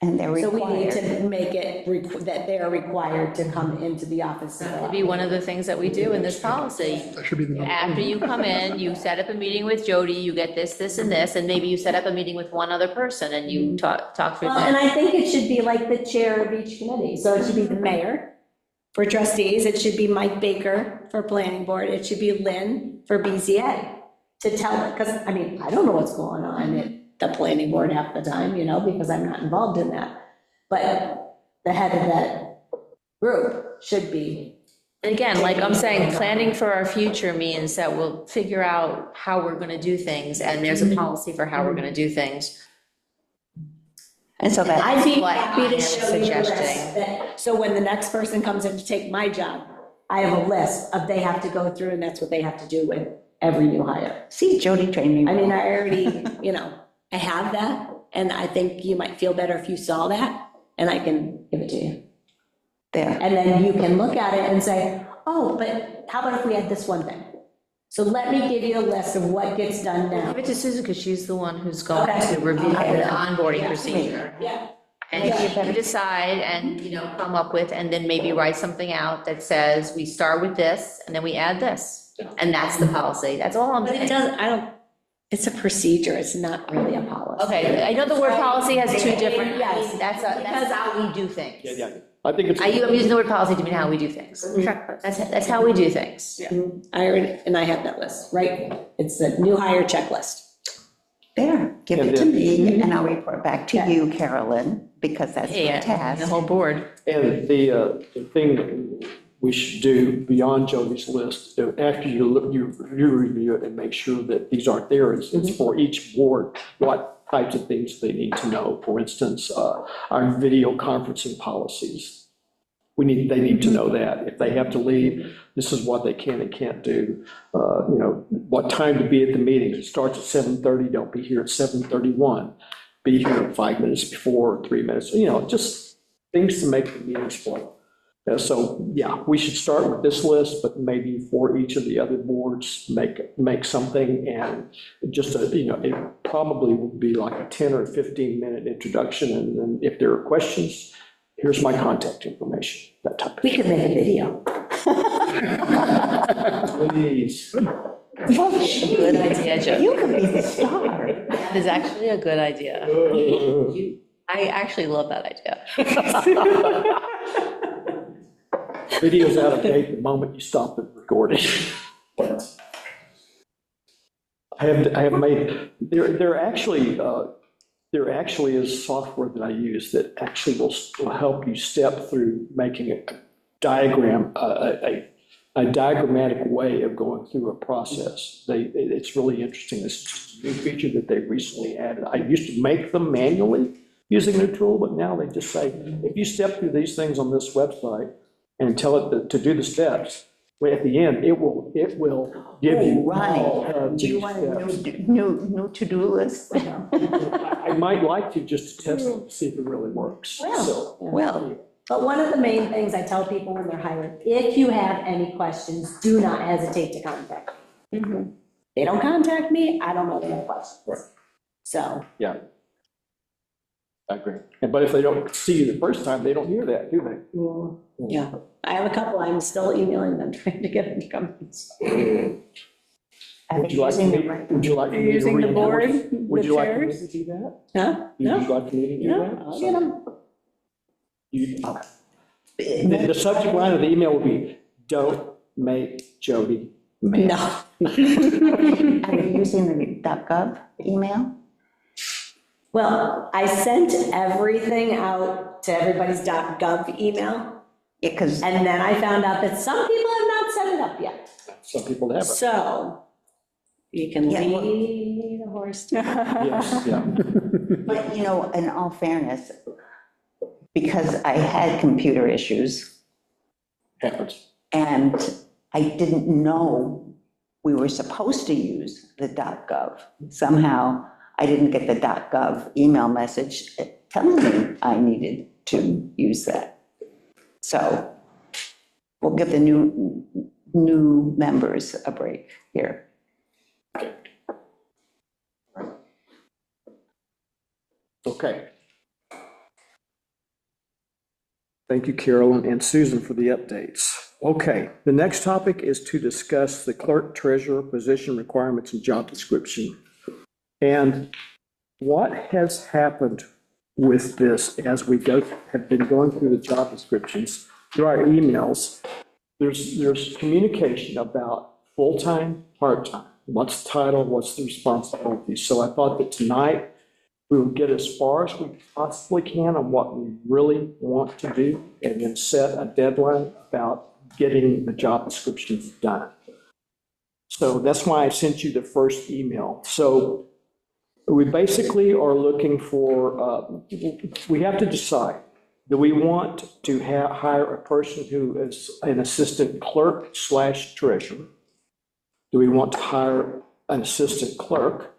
And they're So we need required. to make it that they are required to come into the office. That would be one of the things that we do in this policy. That should be the number. After you come in, you set up a meeting with Jody, you get this, this, and this, and maybe you set up a meeting with one other person and you talk through Well, and that. I think it should be like the chair of each committee. So it should be the mayor for trustees, it should be Mike Baker for planning board, it should be Lynn for BZA to tell, because, I don't know what's going on at the planning board half the time, because I'm not involved in that. But the head of that group should be. And again, like I'm saying, planning for our future means that we'll figure out how we're gonna do things, and there's a policy for how we're gonna do things. And so that, I'd be what happy I to am show you the list. suggesting. So when the next person comes in to take my job, I have a list of they have to go through, and that's what they have to do with every new hire. see, Jody trained me. I well. I already, I have that, and I think you might feel better if you saw that, and I can give it to you. There. And then you can look at it and say, oh, but how about if we had this one thing? So let me give you a list of what gets done now. Give it to Susan, because she's the one who's going Okay. to review the Okay. onboarding procedure. Yeah. And you decide and, come up with, and then maybe write something out that says, we start with this, and then we add this. And that's the policy, that's all I'm But it saying. doesn't, it's a procedure, it's not really a policy. Okay, I know the word policy has two different, Yes. that's how we do things. Yeah. I think it's. I'm using the word policy to mean how we do things. That's how we do things. I already, and I have that list, right? It's the new hire checklist. There, give And it to then- me, and I'll report back to you, Carolyn, because that's Yeah, my the task. whole board. And the thing that we should do beyond Jody's list, after you look, you review it and make sure that these aren't there, it's for each board, what types of things they need to know. For instance, our video conferencing policies. They need to know that. If they have to leave, this is what they can and can't do. What time to be at the meetings. It starts at 7:30, don't be here at 7:31. Be here 5 minutes before, 3 minutes, just things to make the meetings flow. So, yeah, we should start with this list, but maybe for each of the other boards, make something, and just, it probably would be like a 10 or 15-minute introduction, and then if there are questions, here's my contact information, that type of We could make a video. thing. Please. Good idea, Joe. You could be the star. That is actually a good idea. I actually love that idea. Video's out of date the moment you stop the recording. I have made, there actually is software that I use that actually will help you step through making a diagram, a diagrammatic way of going through a process. It's really interesting. This is just a new feature that they recently added. I used to make them manually using the tool, but now they just say, if you step through these things on this website and tell it to do the steps, at the end, it will give you all Ronnie, of do you these want a steps. new to-do list? I might like to just to test it, to see if it really works. So, Well, But one of the main things I tell people when they're hired, if you have any questions, do not hesitate to contact me. They don't contact me, I don't know they have questions. So, yeah. I agree. But if they don't see you the first time, they don't hear that, do they? yeah, I have a couple, I'm still emailing them, trying to get them to come. Would you like me, would you like me to Using the board, reinforce? Would the you like me chairs? to do that? Huh? Would No, you like me to do no, that? I'll get them. The subject line of the email will be, don't make Jody mad. No. are you using the .gov email? Well, I sent everything out to everybody's .gov email, Yeah, because and then I found out that some people have not set it up yet. Some people have it. So you can Yeah, well- lead a horse to. Yes, yeah. But, in all fairness, because I had computer issues Happens. and I didn't know we were supposed to use the .gov. Somehow, I didn't get the .gov email message telling me I needed to use that. So we'll give the new members a break here. Okay. Thank you, Carolyn and Susan, for the updates. Okay, the next topic is to discuss the clerk treasurer position requirements and job description. And what has happened with this as we have been going through the job descriptions, through our emails, there's communication about full-time, part-time, what's the title, what's the responsibility. So I thought that tonight we would get as far as we possibly can on what we really want to do, and then set a deadline about getting the job descriptions done. So that's why I sent you the first email. So we basically are looking for, we have to decide, do we want to hire a person who is an assistant clerk / treasurer? Do we want to hire an assistant clerk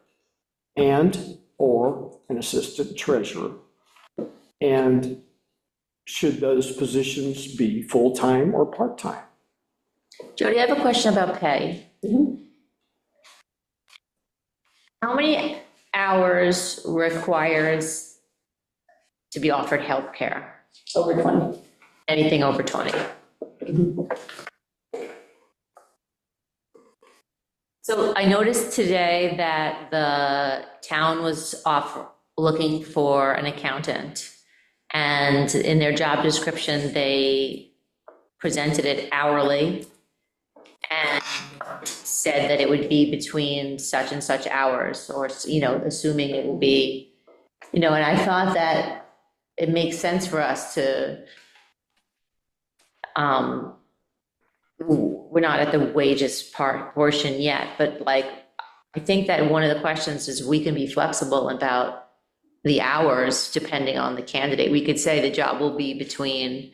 or an assistant treasurer? And should those positions be full-time or part-time? Jody, I have a question about pay. How many hours requires to be offered healthcare, Over 20. anything over 20. So I noticed today that the town was looking for an accountant. And in their job description, they presented it hourly and said that it would be between such and such hours, or, assuming it will be, and I thought that it makes sense for us to, we're not at the wages portion yet, but like, I think that one of the questions is we can be flexible about the hours depending on the candidate. We could say the job will be between,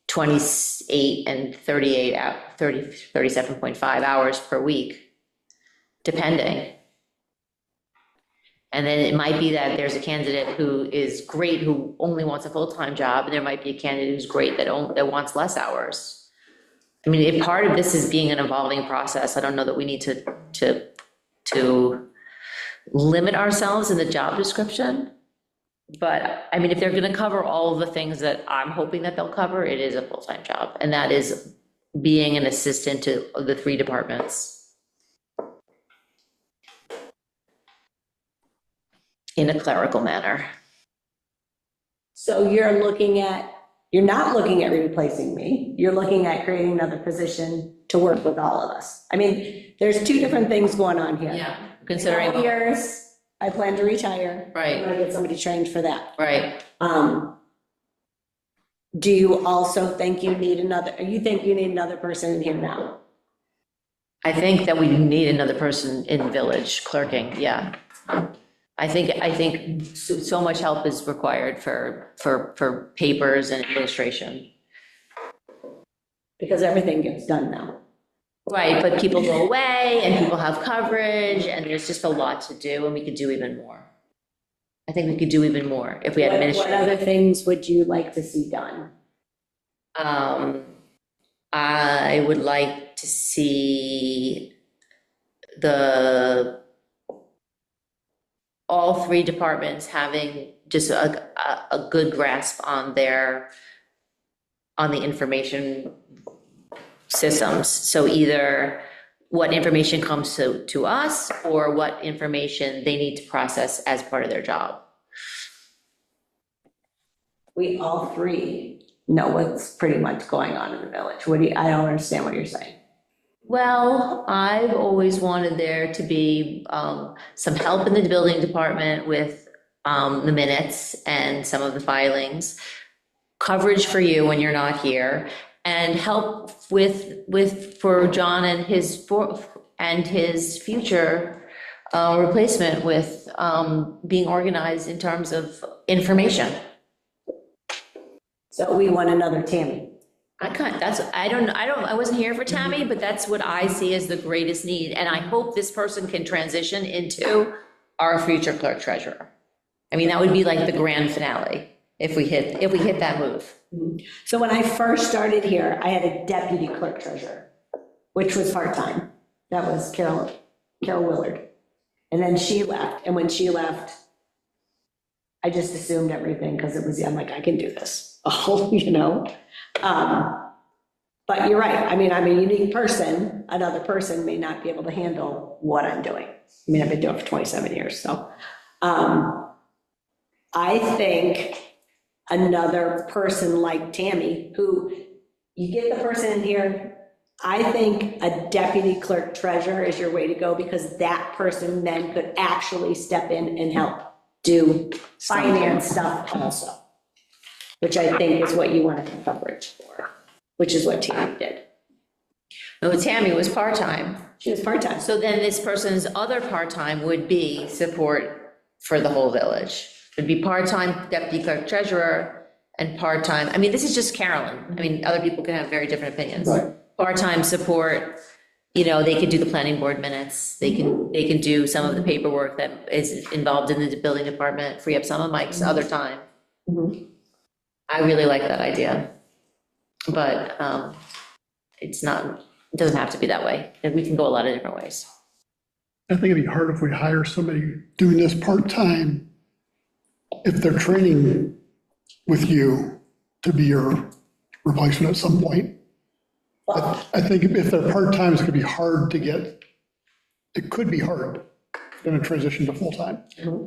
28 and 37.5 hours per week, depending. And then it might be that there's a candidate who is great, who only wants a full-time job, and there might be a candidate who's great that wants less hours. I mean, if part of this is being an evolving process, I don't know that we need to limit ourselves in the job description. But I mean, if they're gonna cover all of the things that I'm hoping that they'll cover, it is a full-time job. And that is being an assistant to the 3 departments in a clerical manner. So you're not looking at replacing me. You're looking at creating another position to work with all of us. I mean, there's 2 different things going on here. Yeah, In considering, 12 years, I plan to retire. Right. I'm gonna get somebody trained for that. right. Do you also think you need another person in here now? I think that we need another person in village clerking, yeah. I think so much help is required for papers and administration. Because everything gets done now. Right, but people go away and people have coverage and there's just a lot to do and we could do even more. I think we could do even more if we had What administration. other things would you like to see done? I would like to see all 3 departments having just a good grasp on the information systems. So either what information comes to us or what information they need to process as part of their job. We all 3 know what's pretty much going on in the village. I don't understand what you're saying. Well, I've always wanted there to be some help in the building department with the minutes and some of the filings, coverage for you when you're not here, and help for John and his future replacement with being organized in terms of information. So we want another Tammy. I wasn't here for Tammy, but that's what I see as the greatest need. And I hope this person can transition into our future clerk treasurer. I mean, that would be like the grand finale if we hit that move. So when I first started here, I had a deputy clerk treasurer, which was part-time. That was Carol Willard. And then she left. And when she left, I just assumed everything because I'm like, I can do this. But you're right. I mean, I'm a unique person. Another person may not be able to handle what I'm doing. I mean, I've been doing it for 27 years. So I think another person like Tammy, who you get the person in here, I think a deputy clerk treasurer is your way to go because that person then could actually step in and help do finance stuff also, which I think is what you want to have coverage for, which is what Tammy did. No, Tammy was part-time. She was part-time. So then this person's other part-time would be support for the whole village. It'd be part-time deputy clerk treasurer and part-time, I mean, this is just Carolyn. I mean, other people can have very different opinions. Right. Part-time support, they could do the planning board minutes. They can do some of the paperwork that is involved in the building department, free up some of Mike's other time. Mhm. I really like that idea. But it doesn't have to be that way. We can go a lot of different ways. I think it'd be hard if we hire somebody doing this part-time Well, if they're training with you to be your replacement at some point, I think if they're part-time, it's gonna be hard to get, it could be hard in a transition to full-time.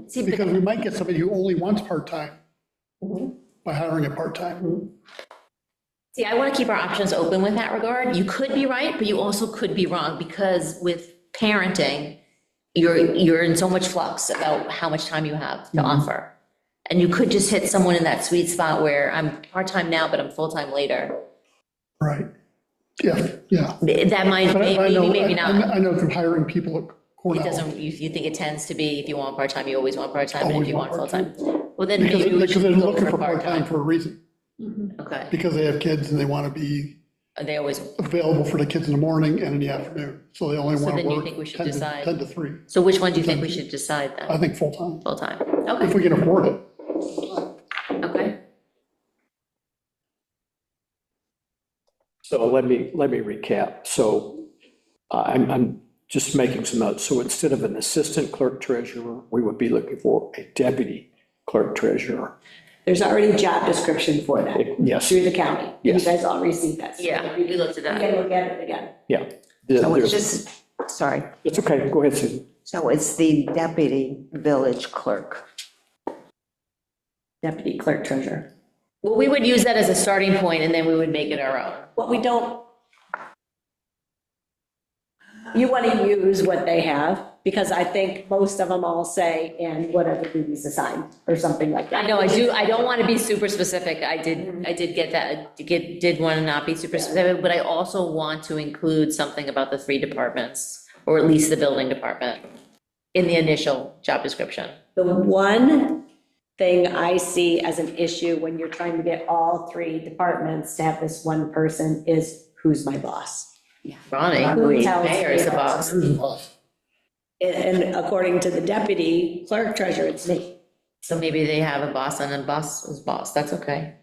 See, but Because we might get somebody who only wants part-time by hiring a part-time. See, I want to keep our options open with that regard. You could be right, but you also could be wrong, because with parenting, you're in so much flux about how much time you have to offer. And you could just hit someone in that sweet spot where I'm part-time now, but I'm full-time later. Right. Yeah, yeah. That might, But I know, maybe not. I know from hiring people at It Cornell. doesn't, you think it tends to be, if you want part-time, you always want part-time, and if Always you want want full-time. Well, then Because maybe we because they're should go looking for for part-time part-time. for a reason, Okay, because they have kids and they want to be they always, available for the kids in the morning and in the afternoon. So they only So want to then you work think we should 10 to decide? 10 to 3. so which one do you think we should decide I then? think full-time, Full-time, if okay, we can afford it. okay. So let me recap. So I'm just making some notes. So instead of an assistant clerk treasurer, we would be looking for a deputy clerk treasurer. There's already a job description for that. Yes. Through the county. You Yes. guys all received that. So Yeah, we looked at You that. can look at it again. Yeah. So it's There's- just, sorry, It's okay. Go ahead, Susan. so it's the deputy village clerk. Deputy clerk treasurer. Well, we would use that as a starting point, and then we would make it our own. What we don't, you want to use what they have, because I think most of them all say, and whatever duties assigned, or something like that. I know, I don't want to be super specific, I did get that, did want to not be super specific, but I also want to include something about the 3 departments, or at least the building department, in the initial job description. The one thing I see as an issue when you're trying to get all 3 departments to have this one person is, who's my boss? Ronnie, Who tells mayor is me the that? boss. Here's the boss. And according to the deputy clerk treasurer, it's me. So maybe they have a boss and a boss is boss, that's okay.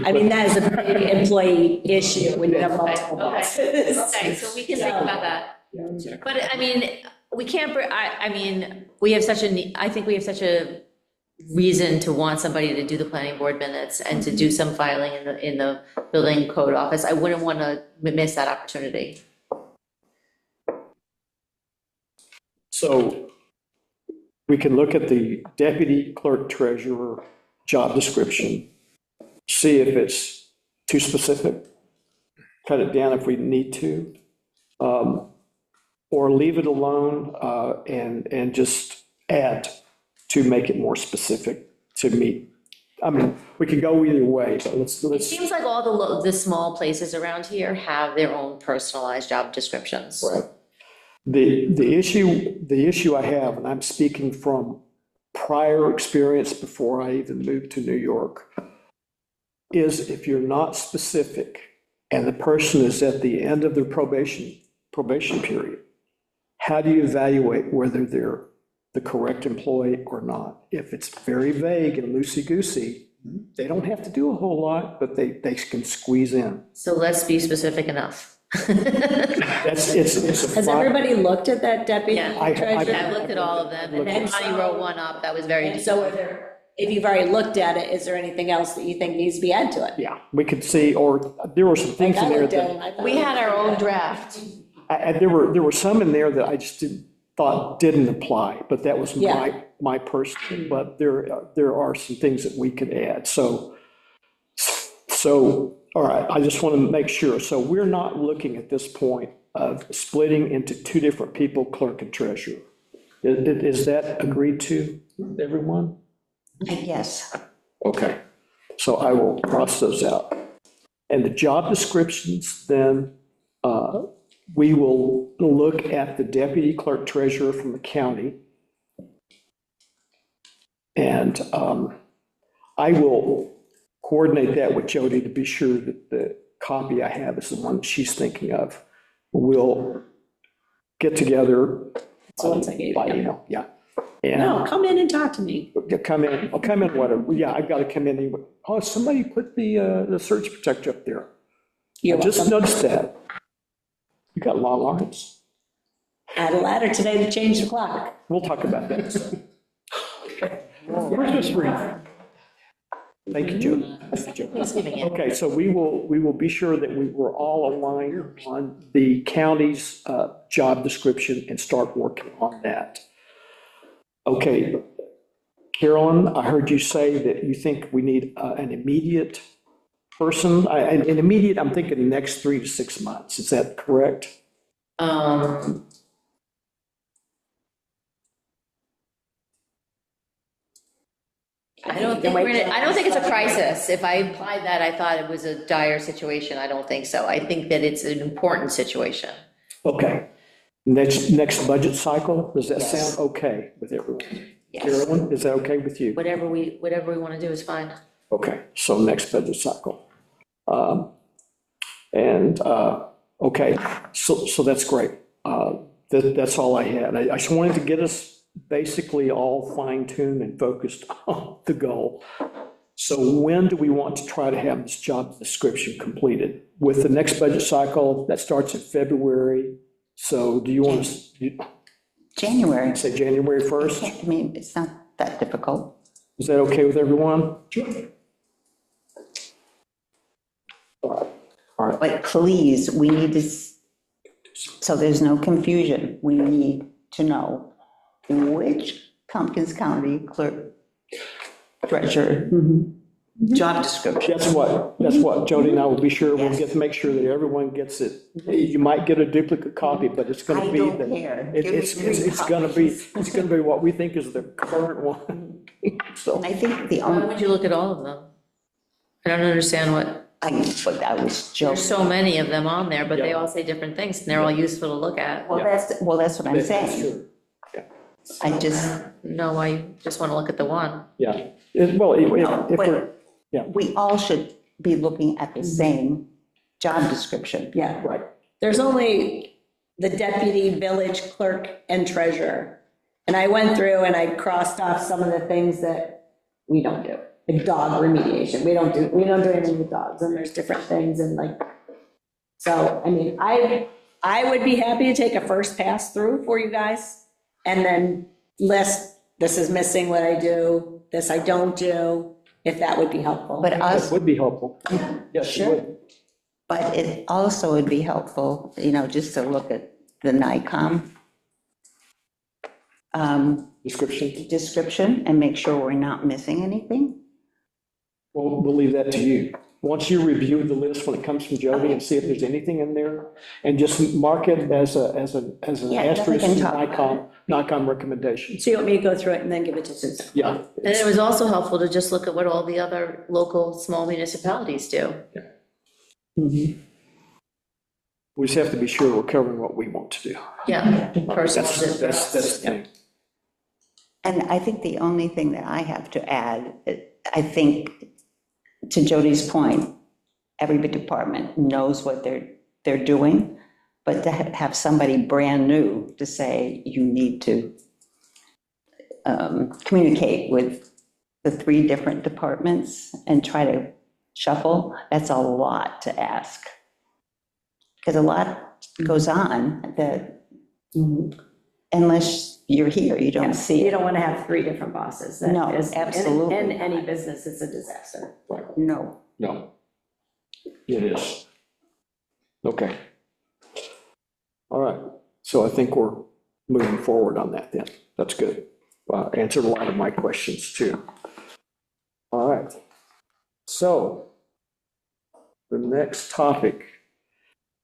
I mean, that is a big employee issue when you have multiple Okay. bosses. Okay, so we can think about that. But I mean, we can't, I mean, we have such I think we have such a reason to want somebody to do the planning board minutes and to do some filing in the building code office. I wouldn't want to miss that opportunity. So we can look at the deputy clerk treasurer job description, see if it's too specific, cut it down if we need to, or leave it alone and just add to make it more specific to meet. I mean, we can go either way, but It let's, seems like all the small places around here have their own personalized job descriptions. right. The issue I have, and I'm speaking from prior experience before I even moved to New York, is if you're not specific and the person is at the end of their probation period, how do you evaluate whether they're the correct employee or not? If it's very vague and loosey-goosey, they don't have to do a whole lot, but they can squeeze in. So let's be specific enough. It's a Has everybody looked at that deputy Yeah, treasurer? I've looked at all of them, and then Connie wrote one up that was very. And so if you've already looked at it, is there anything else that you think needs to be added to it? Yeah, we could see, or there were some Like things in I there looked at it, and that, I thought- We had our own draft. there were some in there that I just thought didn't apply, but that was Yeah. my personal, but there are some things that we could add, so, all right, I just want to make sure, so we're not looking at this point of splitting into 2 different people, clerk and treasurer. Is that agreed to, everyone? Yes, Okay, so I will cross those out. And the job descriptions, then, we will look at the deputy clerk treasurer from the county. And I will coordinate that with Jody to be sure that the copy I have is the one she's thinking of. We'll get together So once I gave by you. email, yeah. And No, come in and talk to me. I'll come in, whatever, yeah, I've got to come in anyway. Oh, somebody put the surge protector up there. You're I just welcome. noticed that. You got long arms. Add a ladder today to change the clock. We'll talk about that. Where's this wreath? Thank you, Joe. Thank you, Joe. Thanksgiving, yeah. Okay, so we will be sure that we were all aligned on the county's job description and start working on that. Okay, Carolyn, I heard you say that you think we need an immediate person. And immediate, I'm thinking the next 3 to 6 months. Is that correct? I don't think I don't think it's a crisis. If I implied that, I thought it was a dire situation. I don't think so. I think that it's an important situation. Okay. Next budget cycle, does that sound okay with everyone? Yes. Carolyn, is that okay with you? Whatever we want to do is fine. Okay, so next budget cycle. Okay, so that's great. That's all I had. I just wanted to get us basically all fine-tuned and focused on the goal. So when do we want to try to have this job description completed? With the next budget cycle, that starts in February. So do you want to January. say January 1st? I mean, it's not that difficult. Is that okay with everyone? Sure. All right. But please, we need to, so there's no confusion, we need to know which Tompkins County clerk treasurer job description. That's what Jody and I will be sure, we'll Yes. get to make sure that everyone gets it. You might get a duplicate copy, but it's gonna I be. don't the- care. it- Give me It's, three it's gonna be, copies. it's gonna be what we think is the current one. So, And I think the Why only, would you look at all of them? I don't understand what, but I was there's joking. so many of them on there, but they Yeah. all say different things, and they're all useful to look at. Well, that's what I'm that's saying. true. I just, No, I just want to look at the one. Yeah, well, if no, we're, yeah. but we all should be looking at the same job description. Yeah, right, there's only the deputy, village clerk, and treasurer. And I went through and I crossed off some of the things that we don't do, like dog remediation. We don't do anything with dogs, and there's different things, and like, so, I mean, I would be happy to take a first pass through for you guys, and then list, this is missing what I do, this I don't do, if that would be helpful. But that us, would be helpful. Yes, it Sure. would. but it also would be helpful, just to look at the NICOM Description, description and make sure we're not missing anything. we'll leave that to you. Once you review the list when it comes from Jody and see if there's anything in there, and just mark it as an Yeah, asterisk, nothing can talk NICOM recommendations. So you want me to go through it and then give it to Susan? Yeah. And it was also helpful to just look at what all the other local small municipalities do. We just have to be sure we're covering what we want to do. Yeah, personal That's the thing. And I think the only thing that I have to add, I think, to Jody's point, every department knows what they're doing, but to have somebody brand new to say, you need to communicate with the 3 different departments and try to shuffle, that's a lot to ask. Because a lot goes on that unless you're here, you don't see You it. don't want to have 3 different bosses. That No, is- absolutely In not. any business, it's a disaster. No. No, it is. Okay. All right, so I think we're moving forward on that then. That's good. Answered a lot of my questions too. All right. So the next topic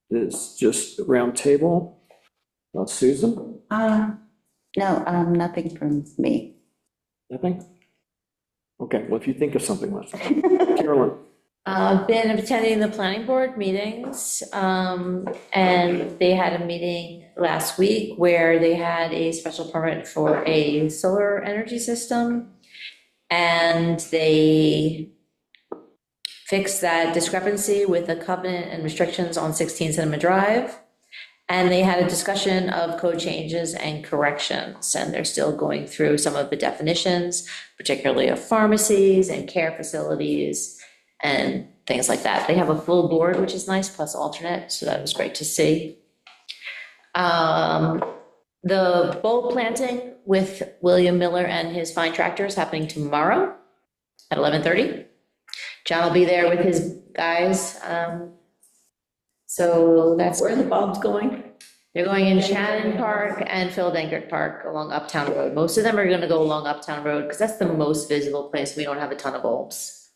is just roundtable. Susan, No, nothing from me. nothing? Okay, well, if you think of something, let's. Carolyn, I've been attending the planning board meetings, and they had a meeting last week where they had a special permit for a solar energy system. And they fixed that discrepancy with the covenant and restrictions on 16 Cinema Drive. And they had a discussion of code changes and corrections, and they're still going through some of the definitions, particularly of pharmacies and care facilities and things like that. They have a full board, which is nice, plus alternate, so that was great to see. The bulb planting with William Miller and his fine tractor is happening tomorrow at 11:30. John will be there with his guys. So that's, Where are the bulbs going? they're going in Shannon Park and Phil Dankert Park along Uptown Road. Most of them are gonna go along Uptown Road because that's the most visible place. We don't have a ton of bulbs.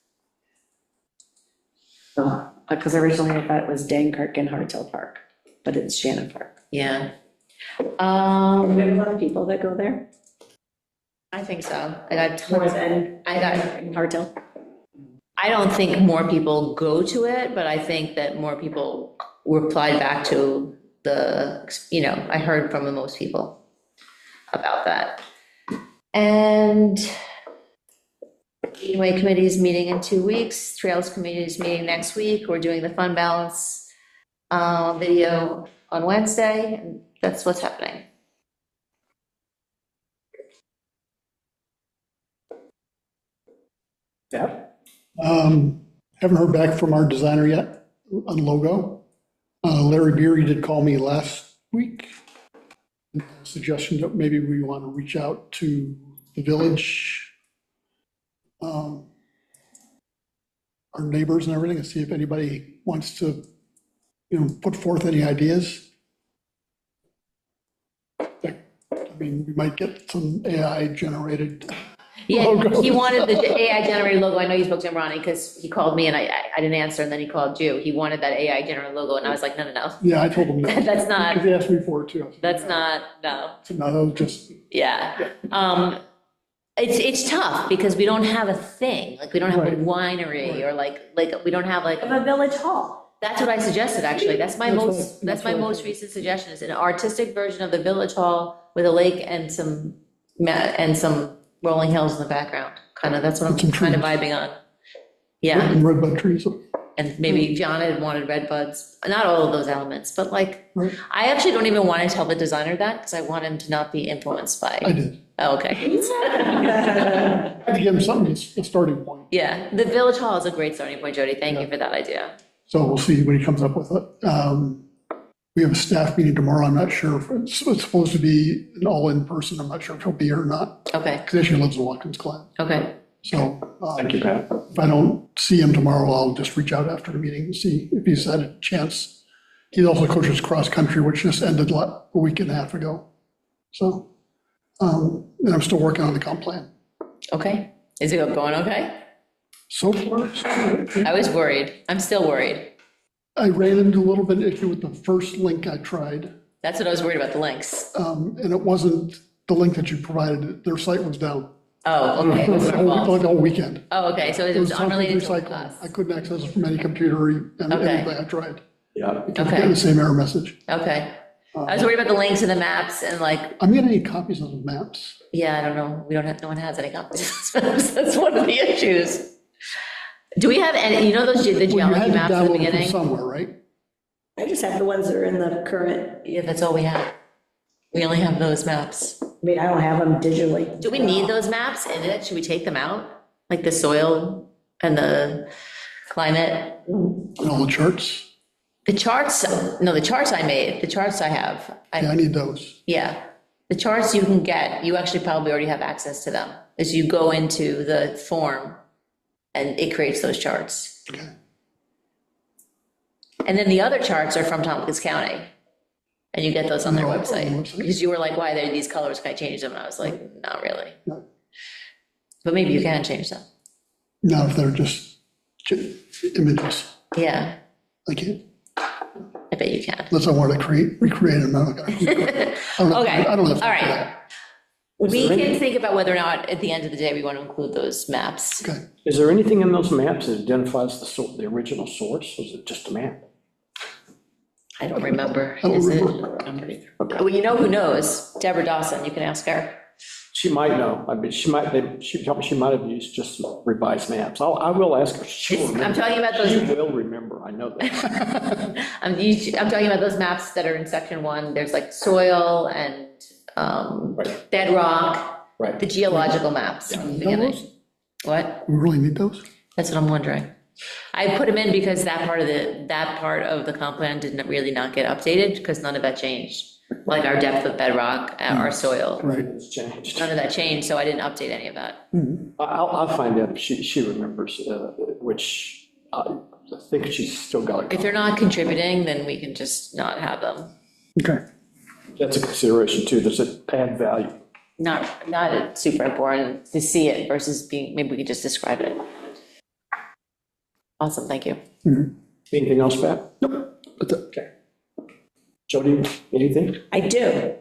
Because originally I thought it was Dankirk and Hartel Park, but it's Shannon Park. Yeah. We have a lot of people that go there. I think so. I got More tons, than I got, Hartel. I don't think more people go to it, but I think that more people replied back to I heard from the most people about that. And Greenway Committee's meeting in 2 weeks, Trails Committee's meeting next week. We're doing the fund balance video on Wednesday, and that's what's happening. Yeah. Haven't heard back from our designer yet on logo. Larry Beery did call me last week. Suggestion that maybe we want to reach out to the village, our neighbors and everything, and see if anybody wants to, put forth any ideas. I mean, we might get some AI generated. Yeah, Logo. he wanted the AI generated logo. I know you spoke to him, Ronnie, because he called me and I didn't answer, and then he called you. He wanted that AI generated logo, and I was like, no. Yeah, I told him that. That's not, Because he asked me for it too. I said, that's "No." not, no, No, that was just, yeah. It's tough because we don't have a thing, like, we don't have a Right. winery, or like, we don't have like, Of a village hall. that's what I suggested, actually. That's my That's what- most, that's that's my what I most said. recent suggestion, is an artistic version of the village hall with a lake and some rolling hills in the background. Kind of, that's what And some I'm kind of trees. vibing on. Yeah. and redbud trees. And maybe John had wanted red buds, not all of those elements, but like, Right. I actually don't even want to tell the designer that, because I want him to not be influenced by. I did. Oh, okay. I had to give him something, a starting point. Yeah, the village hall is a great starting point, Jody. Thank you for that idea. So we'll see when he comes up with it. We have a staff meeting tomorrow. I'm not sure if it's supposed to be an all-in-person. I'm not sure if he'll be here or not, Okay, because he actually lives in Watkins Glen. okay, So Thank you, Pat. if I don't see him tomorrow, I'll just reach out after the meeting and see if he's had a chance. He also coaches cross-country, which just ended a week and a half ago. So, and I'm still working on the comp plan. okay. Is it going okay? So far, so good. I was worried. I'm still worried. I ran into a little bit of issue with the first link I tried. That's what I was worried about, the links. And it wasn't the link that you provided, their site was down. Oh, okay. It was our fault. Like the whole weekend. Oh, okay, so it It was something unrelated to recycling. us. I couldn't access it from any computer and Okay. anything I tried. Yeah. I kept Okay. getting the same error message. Okay. I was worried about the links and the maps and like, I'm getting any copies of the maps. yeah, I don't know. We don't have, no one has any copies. That's one of the issues. Do we have any, the Well, you geology had to maps in the download it from beginning? somewhere, right? I just have the ones that are in the current, Yeah, that's all we have. We only have those maps. I mean, I don't have them digitally. Do we need those maps in it? Should we take them out? Like the soil and the climate? And all the charts. The charts, no, the charts I made, the charts I have. Yeah, I need those. Yeah, the charts you can get, you actually probably already have access to them. As you go into the form and it creates those charts. Okay. And then the other charts are from Tompkins County. And you get those on their No, on the website. website. Because you were like, why are there these colors? Can I change them? And I was like, not really. No. But maybe you can change them. Not if they're just images. Yeah, I can't, I bet you can. unless I want to recreate them. I don't have Okay, I don't have all time for right. that. We can think about whether or not, at the end of the day, we want to include those maps. Okay. Is there anything in those maps that identifies the original source, or is it just a map? I don't remember. I don't Is it? remember. Okay. Well, you know who knows? Deborah Dawson, you can ask her. She might know. I mean, she might have used just revised maps. I will ask her. She'll I'm remember. talking about those. She will remember, I know that. I'm talking about those maps that are in section 1. There's like soil and Right. bedrock, Right. the geological maps from the Need beginning. those? What? We really need those? That's what I'm wondering. I put them in because that part of the comp plan didn't really not get updated because none of that changed. like our depth of bedrock, our soil. Right. It's changed. None of that changed, so I didn't update any of that. I'll find out if she remembers, which I think she's still got it. If they're not contributing, then we can just not have them. Okay. That's a consideration too, does it add value? Not super important to see it versus being, maybe we could just describe it. Awesome, thank you. Anything else, Pat? Nope. Okay. Jody, anything? I do.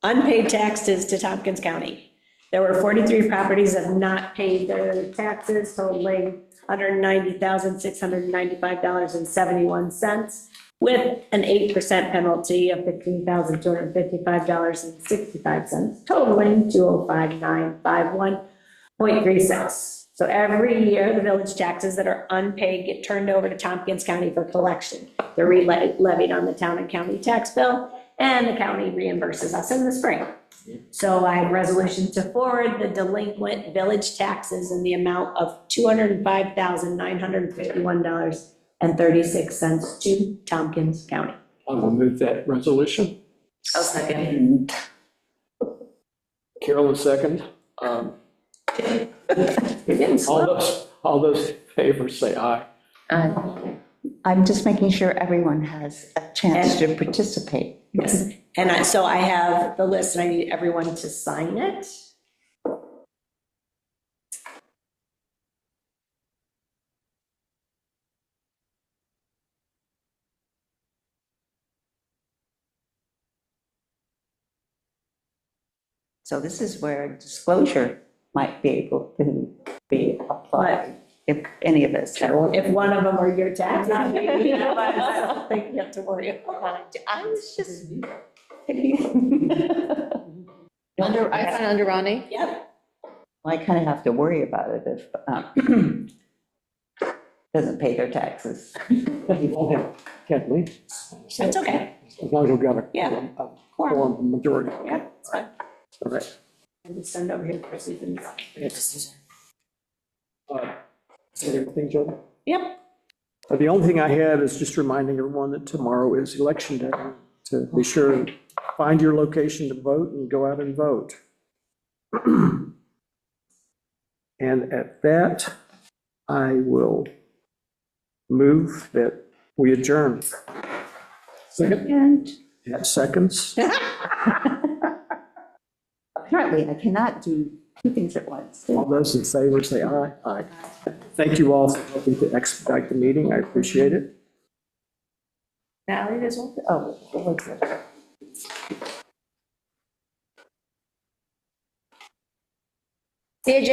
Unpaid taxes to Tompkins County. There were 43 properties that have not paid their taxes totaling $190,695.71, with an 8% penalty of $15,255.65, totaling $205,951.36. So every year, the village taxes that are unpaid get turned over to Tompkins County for collection. They're levied on the town and county tax bill, and the county reimburses us in the spring. So I have resolution to forward the delinquent village taxes in the amount of $205,951.36 to Tompkins County. I will move that resolution. I'll second. Carolyn, second. All those in favor say aye. I'm just making sure everyone has a chance to participate. Yes, and so I have the list, and I need everyone to sign it. So this is where disclosure might be able to be applied, if any of us. If one of them are your tax, not me, I don't think you have to worry about it. I was just. I found under Ronnie. Yep. I kind of have to worry about it if doesn't pay their taxes. You won't have Kathleen. That's okay. As long as we've got a Yeah. quorum majority. Yeah, it's fine. All right. And just send over here for Susan. Is that everything, Jody? Yep. The only thing I have is just reminding everyone that tomorrow is election day, to be sure and find your location to vote and go out and vote. And at that, I will move that we adjourn. Second, And at seconds. apparently I cannot do two things at once. All those in favor say aye. Aye. Thank you all for helping to expedite the meeting. I appreciate it. Natalie, there's one. Oh, what's it? See you, Jen.